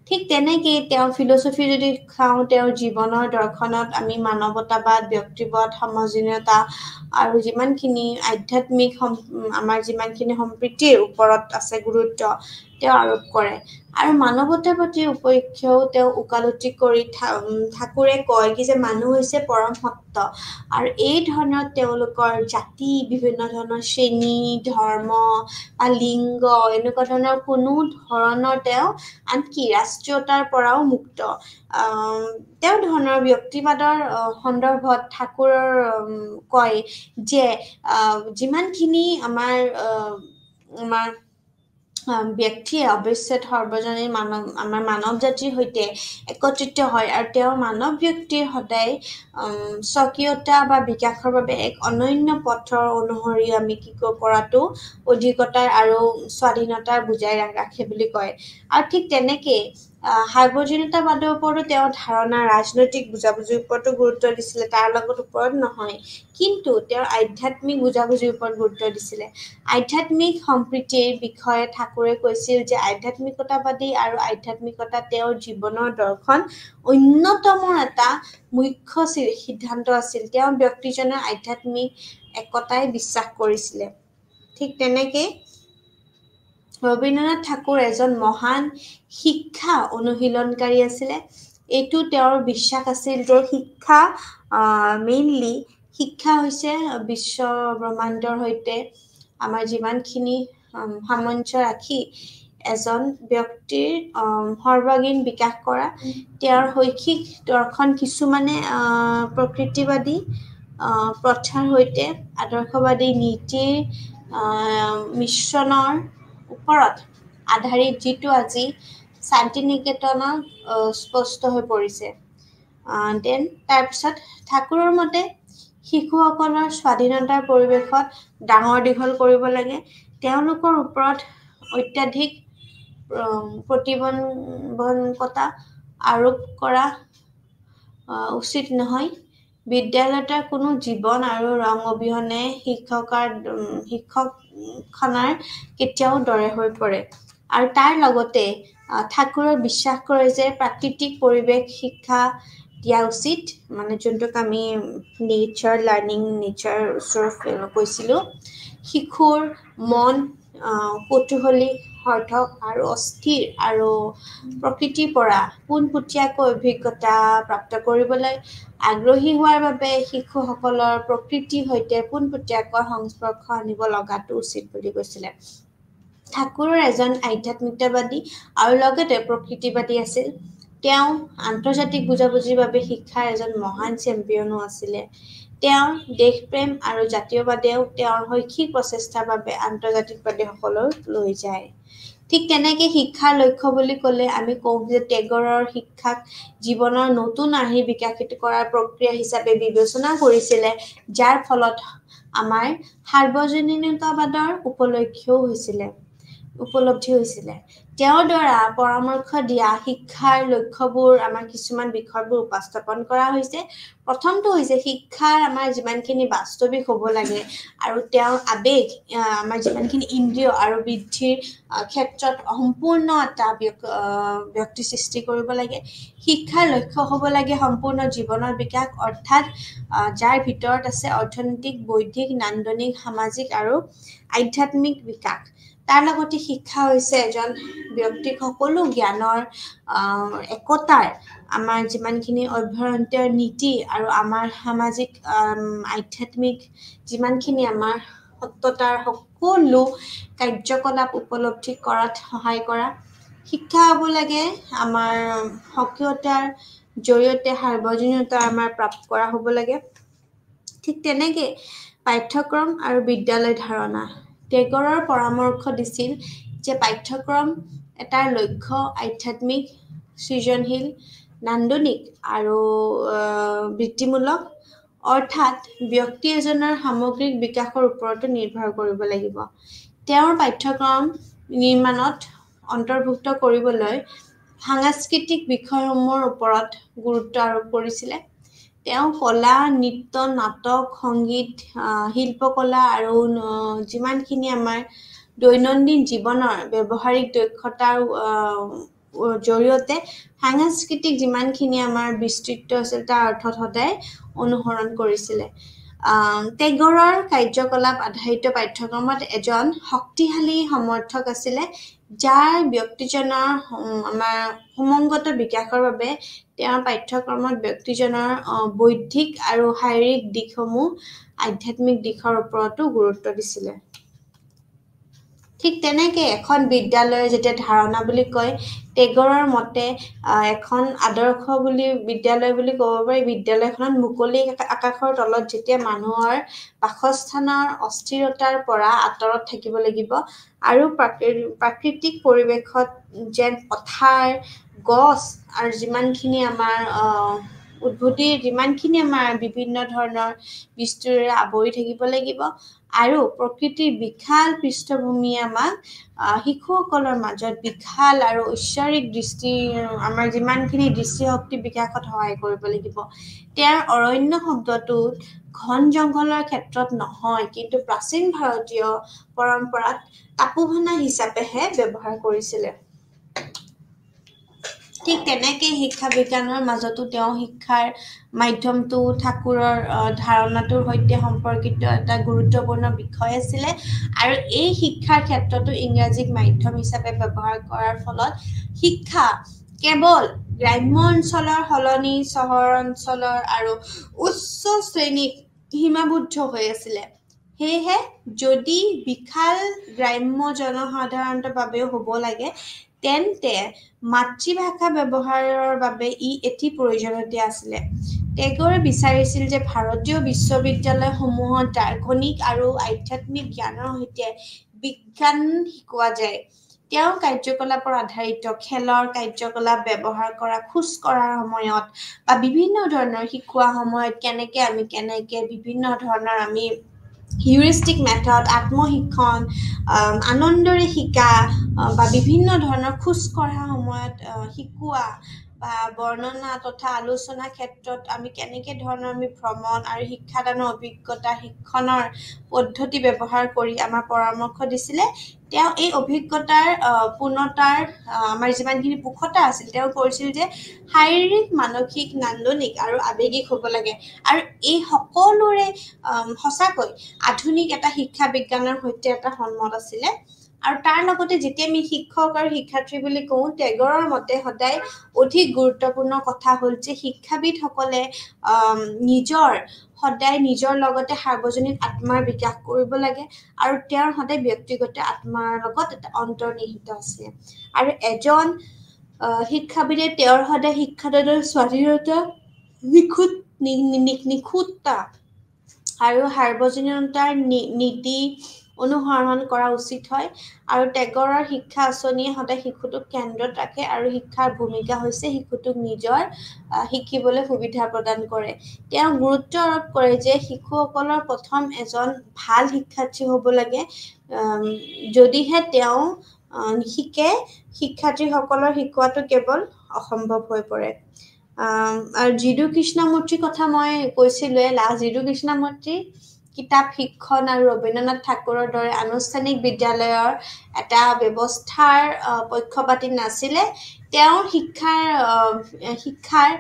ঠিক তেনেকেই তেওঁ ফিলচফি যদি খাওঁ, তেওঁৰ জীৱনৰ দৰ্শনত আমি মানৱতাবাদ, ব্যক্তিবাদ, সমজনীয়তা আৰু যিমানখিনি আধ্যাত্মিক আমাৰ যিমানখিনি সম্প্ৰীতিৰ ওপৰত আছে গুৰুত্ব তেওঁ আৰোপ কৰে আৰু মানৱতাৰ প্ৰতি উপেক্ষাও তেওঁ ওকালতি কৰি ঠাকুৰে কয় কি যে মানুহ হৈছে পৰম সত্য আৰু এই ধৰণৰ তেওঁলোকৰ জাতি, বিভিন্ন ধৰণৰ শ্ৰেণী, ধৰ্ম বা লিংগ এনেকুৱা ধৰণৰ কোনো ধৰণৰ তেওঁ আনকি ৰাষ্ট্ৰীয়তাৰ পৰাও মুক্ত। তেওঁ ধৰণৰ ব্যক্তিবাদৰ সন্দৰ্ভত ঠাকুৰৰ কয় যে যিমানখিনি আমাৰ ব্যক্তিয়ে অৱশ্যে সৰ্বজনীন আমাৰ মানৱ জাতিৰ সৈতে একত্ৰিত হয় আৰু তেওঁ মানৱ ব্যক্তিৰ সদায় স্বকীয়তা বা বিকাশৰ বাবে এক অনন্য পথৰ অনুসৰি আমি কি কৰাটো অধিকতাৰ আৰু স্বাধীনতাৰ বুজাই ৰাখে বুলি কয়। আৰু ঠিক তেনেকেই সাৰ্বজনীনতাবাদৰ ওপৰতো তেওঁৰ ধাৰণা ৰাজনৈতিক বুজাবুজিৰ ওপৰতো গুৰুত্ব দিছিলে, তাৰ লগত ওপৰত নহয়, কিন্তু তেওঁৰ আধ্যাত্মিক বুজাবুজিৰ ওপৰত গুৰুত্ব দিছিলে। আধ্যাত্মিক সম্প্ৰীতিৰ বিষয়ে ঠাকুৰে কৈছিল যে আধ্যাত্মিকতাবাদী আৰু আধ্যাত্মিকতা তেওঁৰ জীৱনৰ দৰ্শন অন্যতম এটা মুখ্য সিদ্ধান্ত আছিল। তেওঁ ব্যক্তিজনৰ আধ্যাত্মিক একতাই বিশ্বাস কৰিছিলে। ঠিক তেনেকে ৰবীন্দ্ৰনাথ ঠাকুৰ এজন মহান শিক্ষা অনুশীলনকাৰী আছিলে। এইটো তেওঁৰ বিশ্বাস আছিল যে শিক্ষা মেইনলি শিক্ষা হৈছে বিশ্ব ব্ৰহ্মাণ্ডৰ সৈতে আমাৰ যিমানখিনি সামঞ্জস্য ৰাখি এজন ব্যক্তিৰ সৰ্বাংগীন বিকাশ কৰা। তেওঁৰ শৈক্ষিক দৰ্শন কিছুমানে প্ৰকৃতিবাদী প্ৰথাৰ সৈতে আদৰ্শবাদী নীতিৰ মিশ্ৰণৰ ওপৰত আধাৰিত, যিটো আজি শান্তি নিকেতনৰ স্পষ্ট হৈ পৰিছে। তাৰপিছত ঠাকুৰৰ মতে শিশুসকলৰ স্বাধীনতাৰ পৰিৱেশত ডাঙৰ দীঘল কৰিব লাগে, তেওঁলোকৰ ওপৰত অত্যাধিক প্ৰতিবন্ধকতা আৰোপ কৰা উচিত নহয়। বিদ্যালয়ৰ কোনো জীৱন আৰু ৰং অবিহনে শিক্ষকখনৰ কেতিয়াও দৰে হৈ পৰে। আৰু তাৰ লগতে ঠাকুৰৰ বিশ্বাস কৰে যে প্ৰাকৃতিক পৰিৱেশ শিক্ষা দিয়া উচিত, মানে যোনটোক আমি নেচাৰ লাৰ্ণিং, নেচাৰ ওচৰত কৈছিলোঁ। শিশুৰ মন কৌতূহলী, সাৰ্থক আৰু অস্থিৰ আৰু প্ৰকৃতিৰ পৰা পোনপটীয়াকৈ অভিজ্ঞতা প্ৰাপ্ত কৰিবলৈ আগ্ৰহী হোৱাৰ বাবে শিশুসকলৰ প্ৰকৃতিৰ সৈতে পোনপটীয়াকৈ সংস্পৰ্শ আনিব লগাটো উচিত বুলি কৈছিলে। ঠাকুৰৰ এজন আধ্যাত্মিকতাবাদী আৰু লগতে প্ৰকৃতিবাদী আছিল। তেওঁ আন্তৰ্জাতিক বুজাবুজিৰ বাবে শিক্ষাৰ এজন মহান চেম্পিয়নো আছিলে। তেওঁৰ দেশপ্ৰেম আৰু জাতীয়বাদেও তেওঁৰ শৈক্ষিক প্ৰচেষ্টাৰ বাবে আন্তৰ্জাতিকবাদীসকলক লৈ যায়। ঠিক তেনেকে শিক্ষাৰ লক্ষ্য বুলি ক'লে আমি কওঁ যে টেগৰৰ শিক্ষাক জীৱনৰ নতুন আৰ্হি বিকশিত কৰাৰ প্ৰক্ৰিয়া হিচাপে বিবেচনা কৰিছিলে, যাৰ ফলত আমাৰ সাৰ্বজনীনতাবাদৰ উপলব্ধি হৈছিলে। তেওঁৰ দ্বাৰা পৰামৰ্শ দিয়া শিক্ষাৰ লক্ষ্যবোৰ আমাৰ কিছুমান বিষয়বোৰ উপস্থাপন কৰা হৈছে। প্ৰথমটো হৈছে শিক্ষাৰ আমাৰ যিমানখিনি বাস্তৱিক হ'ব লাগে আৰু তেওঁৰ আৱেগ আমাৰ যিমানখিনি ইন্দ্ৰিয় আৰু বৃদ্ধিৰ ক্ষেত্ৰত সম্পূৰ্ণ এটা ব্যক্তি সৃষ্টি কৰিব লাগে। শিক্ষাৰ লক্ষ্য হ'ব লাগে সম্পূৰ্ণ জীৱনৰ বিকাশ, অৰ্থাৎ যাৰ ভিতৰত আছে অৰ্থনৈতিক, বৌদ্ধিক, নান্দনিক, সামাজিক আৰু আধ্যাত্মিক বিকাশ। তাৰ লগতে শিক্ষা হৈছে এজন ব্যক্তিক সকলো জ্ঞানৰ একতাৰ আমাৰ যিমানখিনি অভ্যন্তৰীণ নীতি আৰু আমাৰ সামাজিক আধ্যাত্মিক যিমানখিনি আমাৰ সত্যতাৰ সকলো কাৰ্যকলাপ উপলব্ধি কৰাত সহায় কৰা শিক্ষা হ'ব লাগে আমাৰ সক্ৰিয়তাৰ জৰিয়তে সাৰ্বজনীনতা আমাৰ প্ৰাপ্ত কৰা হ'ব লাগে ঠিক তেনেকৈ পাঠ্যক্ৰম আৰু বিদ্যালয় ধাৰণা টেগৰৰ পৰামৰ্শ দিছিল যে পাঠ্যক্ৰম এটাৰ লক্ষ্য আধ্যাত্মিক সৃজনশীল নান্দনিক আৰু বৃত্তিমূলক অৰ্থাৎ ব্যক্তি এজনৰ সামগ্ৰিক বিকাশৰ ওপৰতো নিৰ্ভৰ কৰিব লাগিব তেওঁৰ পাঠ্যক্ৰম নিৰ্মাণত অন্তৰ্ভুক্ত কৰিবলৈ সাংস্কৃতিক বিষয়সমূহৰ ওপৰত গুৰুত্ব আৰোপ কৰিছিলে তেওঁ কলা নৃত্য নাটক সংগীত শিল্পকলা আৰু যিমানখিনি আমাৰ দৈনন্দিন জীৱনৰ ব্যৱহাৰিক দক্ষতাৰ জৰিয়তে সাংস্কৃতিক যিমানখিনি আমাৰ বিস্তৃত আছিল তাৰ অৰ্থত সদায় অনুসৰণ কৰিছিলে টেগৰৰ কাৰ্যকলাপ আধাৰিত পাঠ্যক্ৰমত এজন শক্তিশালী সমৰ্থক আছিলে যাৰ ব্যক্তিজনৰ আমাৰ সমংগত বিকাশৰ বাবে তেওঁৰ পাঠ্যক্ৰমত ব্যক্তিজনৰ বৌদ্ধিক আৰু শাৰীৰিক দিশসমূহ আধ্যাত্মিক দিশৰ ওপৰতো গুৰুত্ব দিছিলে ঠিক তেনেকে এখন বিদ্যালয়ৰ যেতিয়া ধাৰণা বুলি কয় টেগৰৰ মতে এখন আদৰ্শ বুলি বিদ্যালয় বুলি ক'ব পাৰি বিদ্যালয়খনত মুকলি আকাশৰ তলত যেতিয়া মানুহৰ বাসস্থানৰ অস্থিৰতাৰ পৰা আঁতৰত থাকিব লাগিব আৰু প্ৰাকৃতিক পৰিৱেশত যেন পথাৰ গছ আৰু যিমানখিনি আমাৰ উদ্ভিদৰ যিমানখিনি আমাৰ বিভিন্ন ধৰণৰ বস্তুৰে আৱৰি থাকিব লাগিব আৰু প্ৰকৃতিৰ বিশাল পৃষ্ঠভূমিয়ে আমাক শিশুসকলৰ মাজত বিশাল আৰু ঐশ্বৰিক দৃষ্টি আমাৰ যিমানখিনি দৃষ্টিশক্তি বিকাশত সহায় কৰিব লাগিব তেওঁৰ অৰণ্য শব্দটো ঘন জংঘলৰ ক্ষেত্ৰত নহয় কিন্তু প্ৰাচীন ভাৰতীয় পৰম্পৰাত তাপোহনা হিচাপেহে ব্যৱহাৰ কৰিছিলে ঠিক তেনেকৈ শিক্ষা বিজ্ঞানৰ মাজতো তেওঁ শিক্ষাৰ মাধ্যমটো ঠাকুৰৰ ধাৰণাটোৰ সৈতে সম্পৰ্কিত এটা গুৰুত্বপূৰ্ণ বিষয় আছিলে আৰু এই শিক্ষাৰ ক্ষেত্ৰতো ইংৰাজীক মাধ্যম হিচাপে ব্যৱহাৰ কৰাৰ ফলত শিক্ষা কেৱল গ্ৰাম্য অঞ্চলৰ সলনি চহৰ অঞ্চলৰ আৰু উচ্চ শ্ৰেণীত সীমাবদ্ধ হৈ আছিলে সেয়েহে যদি বিশাল গ্ৰাম্য জনসাধাৰণৰ বাবেও হ'ব লাগে তেন্তে মাতৃভাষা ব্যৱহাৰৰ বাবে ই এটি প্ৰয়োজনীয়তা আছিলে টেগৰে বিচাৰিছিল যে ভাৰতীয় বিশ্ববিদ্যালয়সমূহত দাৰ্শনিক আৰু আধ্যাত্মিক জ্ঞানৰ সৈতে বিজ্ঞান শিকোৱা যায় তেওঁ কাৰ্যকলাপৰ আধাৰিত খেলৰ কাৰ্যকলাপ ব্যৱহাৰ কৰা খোজ কঢ়াৰ সময়ত বা বিভিন্ন ধৰণৰ শিকোৱা সময়ত কেনেকে বিভিন্ন ধৰণৰ আমি হিউৰিষ্টিক মেথড আত্মশিক্ষণ আনন্দৰে শিকা বা বিভিন্ন ধৰণৰ খোজ কঢ়াৰ সময়ত শিকোৱা বা বৰ্ণনা তথা আলোচনা ক্ষেত্ৰত আমি কেনেকে ধৰণৰ আমি ভ্ৰমণ আৰু শিক্ষাদানৰ অভিজ্ঞতা শিক্ষণৰ পদ্ধতি ব্যৱহাৰ কৰি আমাৰ পৰামৰ্শ দিছিলে তেওঁ এই অভিজ্ঞতাৰ পূৰ্ণতাৰ আমাৰ যিমানখিনি পুখতা আছিল তেওঁ কৈছিল যে শাৰীৰিক মানসিক নান্দনিক আৰু আৱেগিক হ'ব লাগে আৰু এই সকলোৰে সঁচাকৈ আধুনিক এটা শিক্ষা বিজ্ঞানৰ সৈতে এটা সন্মত আছিলে আৰু তাৰ লগতে যেতিয়া আমি শিক্ষক আৰু শিক্ষাৰ্থী বুলি কওঁ টেগৰৰ মতে সদায় অধিক গুৰুত্বপূৰ্ণ কথা হ'ল যে শিক্ষাবিদসকলে সদায় নিজৰ লগতে সাৰ্বজনীন আত্মাৰ বিকাশ কৰিব লাগে আৰু তেওঁৰ সদায় ব্যক্তিগত আত্মাৰ লগত এটা অন্তৰ্নিহিত আছে আৰু এজন শিক্ষাবিদে তেওঁৰ সদায় শিক্ষাদানৰ স্বাধীনতা নিখুঁততা আৰু সাৰ্বজনীনতাৰ নীতি অনুসৰণ কৰা উচিত হয় আৰু টেগৰৰ শিক্ষা আঁচনিয়ে সদায় শিশুটোক কেন্দ্ৰত ৰাখে আৰু শিক্ষাৰ ভূমিকা হৈছে শিশুটোক নিজৰ শিকিবলৈ সুবিধা প্ৰদান কৰে তেওঁ গুৰুত্ব আৰোপ কৰে যে শিশুসকলৰ প্ৰথম এজন ভাল শিক্ষাৰ্থী হ'ব লাগে যদিহে তেওঁ শিকে শিক্ষাৰ্থীসকলৰ শিকোৱাটো কেৱল অসম্ভৱ হৈ পৰে আৰু জিদু কৃষ্ণমূৰ্তিৰ কথা মই কৈছিলোঁৱে জিদু কৃষ্ণমূৰ্তি কিতাপ শিক্ষণ আৰু ৰবীন্দ্ৰনাথ ঠাকুৰৰ দৰে আনুষ্ঠানিক বিদ্যালয়ৰ এটা ব্যৱস্থাৰ পক্ষপাতী নাছিলে তেওঁ শিক্ষাৰ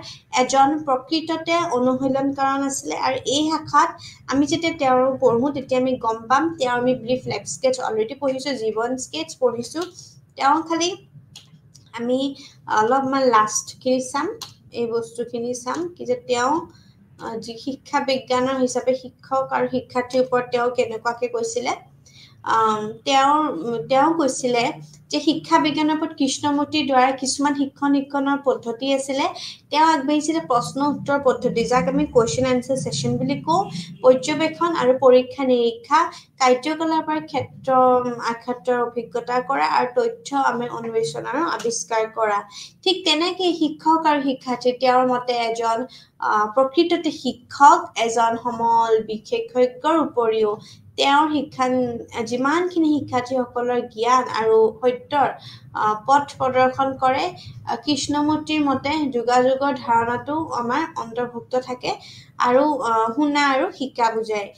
এজন প্ৰকৃততে অনুশীলনকাৰক আছিলে আৰু এই শাখাত আমি যেতিয়া তেওঁ পঢ়োঁ তেতিয়া আমি গম পাম তেওঁ আমি ব্ৰিফ লাইফ স্কেটছ অলৰেডি পঢ়িছোঁ জীৱন স্কেটছ পঢ়িছোঁ তেওঁ খালি আমি অলপমান লাষ্টখিনি চাম এই বস্তুখিনি চাম কি যে তেওঁ যি শিক্ষা বিজ্ঞানৰ হিচাপে শিক্ষক আৰু শিক্ষাৰ্থীৰ ওপৰত তেওঁ কেনেকুৱাকৈ কৈছিলে তেওঁ কৈছিলে যে শিক্ষা বিজ্ঞানৰ ওপৰত কৃষ্ণমূৰ্তিৰ দ্বাৰা কিছুমান শিক্ষণৰ পদ্ধতি আছিলে তেওঁ আগবাঢ়িছিলে প্ৰশ্ন উত্তৰ পদ্ধতি যাক আমি কোৱেশ্চন আনসাৰ সেশন বুলি কওঁ পৰ্যবেক্ষণ আৰু পৰীক্ষা নিৰীক্ষা কাৰ্যকলাপৰ ক্ষেত্ৰৰ অভিজ্ঞতা কৰা আৰু তথ্য আমি অন্বেষণ আৰু আৱিষ্কাৰ কৰা ঠিক তেনেকৈ শিক্ষক আৰু শিক্ষাৰ্থী তেওঁৰ মতে এজন প্ৰকৃততে শিক্ষক এজন সমল বিশেষজ্ঞৰ উপৰিও তেওঁৰ যিমানখিনি শিক্ষাৰ্থীসকলৰ জ্ঞান আৰু সত্যৰ পথ প্ৰদৰ্শন কৰে কৃষ্ণমূৰ্তিৰ মতে যোগাযোগৰ ধাৰণাটো আমাৰ অন্তৰ্ভুক্ত থাকে আৰু শুনা আৰু শিকা বুজায়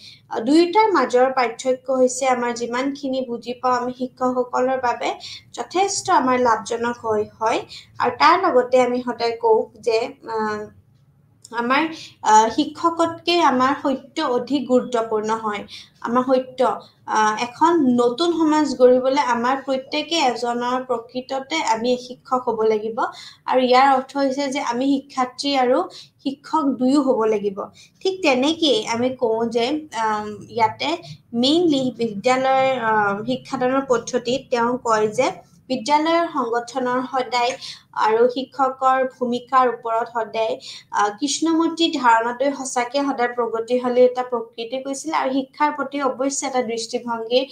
দুয়োটাৰ মাজৰ পাৰ্থক্য হৈছে আমাৰ যিমানখিনি বুজি পাওঁ আমি শিক্ষকসকলৰ বাবে যথেষ্ট আমাৰ লাভজনক হয় আৰু তাৰ লগতে আমি সদায় কওঁ যে আমাৰ শিক্ষকতকে আমাৰ সত্য অধিক গুৰুত্বপূৰ্ণ হয় আমাৰ সত্য এখন নতুন সমাজ গঢ়িবলৈ আমাৰ প্ৰত্যেকে এজনৰ প্ৰকৃততে আমি শিক্ষক হ'ব লাগিব আৰু ইয়াৰ অৰ্থ হৈছে যে আমি শিক্ষাৰ্থী আৰু শিক্ষক দুয়ো হ'ব লাগিব ঠিক তেনেকেই আমি কওঁ যে ইয়াতে মেইনলি বিদ্যালয়ৰ শিক্ষাদানৰ পদ্ধতিত তেওঁ কয় যে বিদ্যালয়ৰ সংগঠনৰ সদায় আৰু শিক্ষকৰ ভূমিকাৰ ওপৰত সদায় কৃষ্ণমূৰ্তিৰ ধাৰণাটোৱে সঁচাকৈ সদায় প্ৰগতিশালী এটা প্ৰকৃতি কৈছিল আৰু শিক্ষাৰ প্ৰতি অৱশ্যে এটা দৃষ্টিভংগীৰ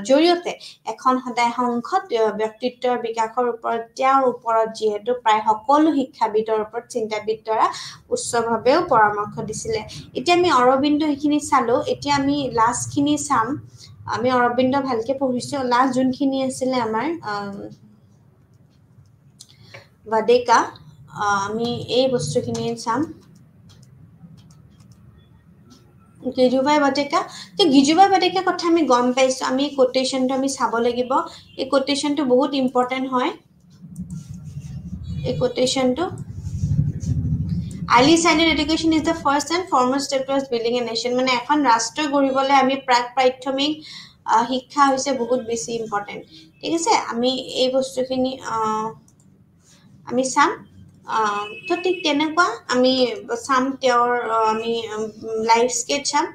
জৰিয়তে এখন সদায় সংসদ ব্যক্তিত্বৰ বিকাশৰ ওপৰত তেওঁৰ ওপৰত যিহেতু প্ৰায় সকলো শিক্ষাবিদৰ ওপৰত চিন্তাবিদ দ্বাৰা উচ্চভাৱেও পৰামৰ্শ দিছিলে এতিয়া আমি অৰবিন্দ সেইখিনি চালো এতিয়া আমি লাষ্টখিনি চাম আমি অৰবিন্দ ভালকে পঢ়িছো লাষ্ট যোনখিনি আছিলে আমাৰ ভাদেকা আমি এই বস্তুখিনি চাম গিজুবাই বাটেকা তো গিজুবাই বাটেকা কথা আমি গম পাইছো আমি কোটেশনটো আমি চাব লাগিব এই কোটেশনটো বহুত ইম্পৰ্টেন্ট হয় এই কোটেশনটো Early childhood education is the first and foremost step towards building a nation মানে এখন ৰাষ্ট্ৰ গঢ়িবলৈ আমি প্ৰাথমিক শিক্ষা হৈছে বহুত বেছি ইম্পৰ্টেন্ট ঠিক আছে আমি এই বস্তুখিনি আমি চাম তো ঠিক তেনেকুৱা আমি চাম তেওঁৰ আমি লাইফ স্কেচ চাম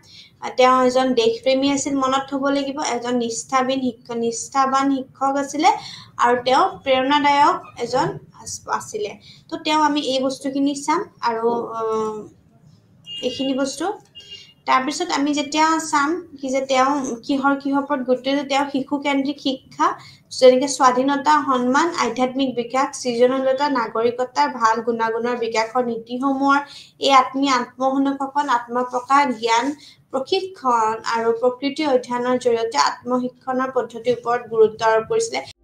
তেওঁ এজন দেশপ্ৰেমী আছিল মনত থব লাগিব এজন নিষ্ঠাবান শিক্ষক আছিলে আৰু তেওঁ প্ৰেৰণাদায়ক এজন আছিলে তো তেওঁ আমি এই বস্তুখিনি চাম আৰু এইখিনি বস্তু তাৰপিছত আমি যেতিয়া চাম কি যে তেওঁ কিহৰ ওপৰত গুৰুত্ব তেওঁ শিশুকেন্দ্ৰিক শিক্ষা যেনেকৈ স্বাধীনতা সন্মান আধ্যাত্মিক বিকাশ সৃজনশীলতা নাগৰিকতাৰ ভাল গুণাগুণৰ বিকাশৰ নীতিসমূহৰ এই আত্মসংৰক্ষণ আত্মপ্ৰকাশ জ্ঞান প্ৰশিক্ষণ আৰু প্ৰকৃতি অধ্যয়নৰ জৰিয়তে আত্মশিক্ষণৰ পদ্ধতিৰ ওপৰত গুৰুত্ব আৰোপ কৰিছিলে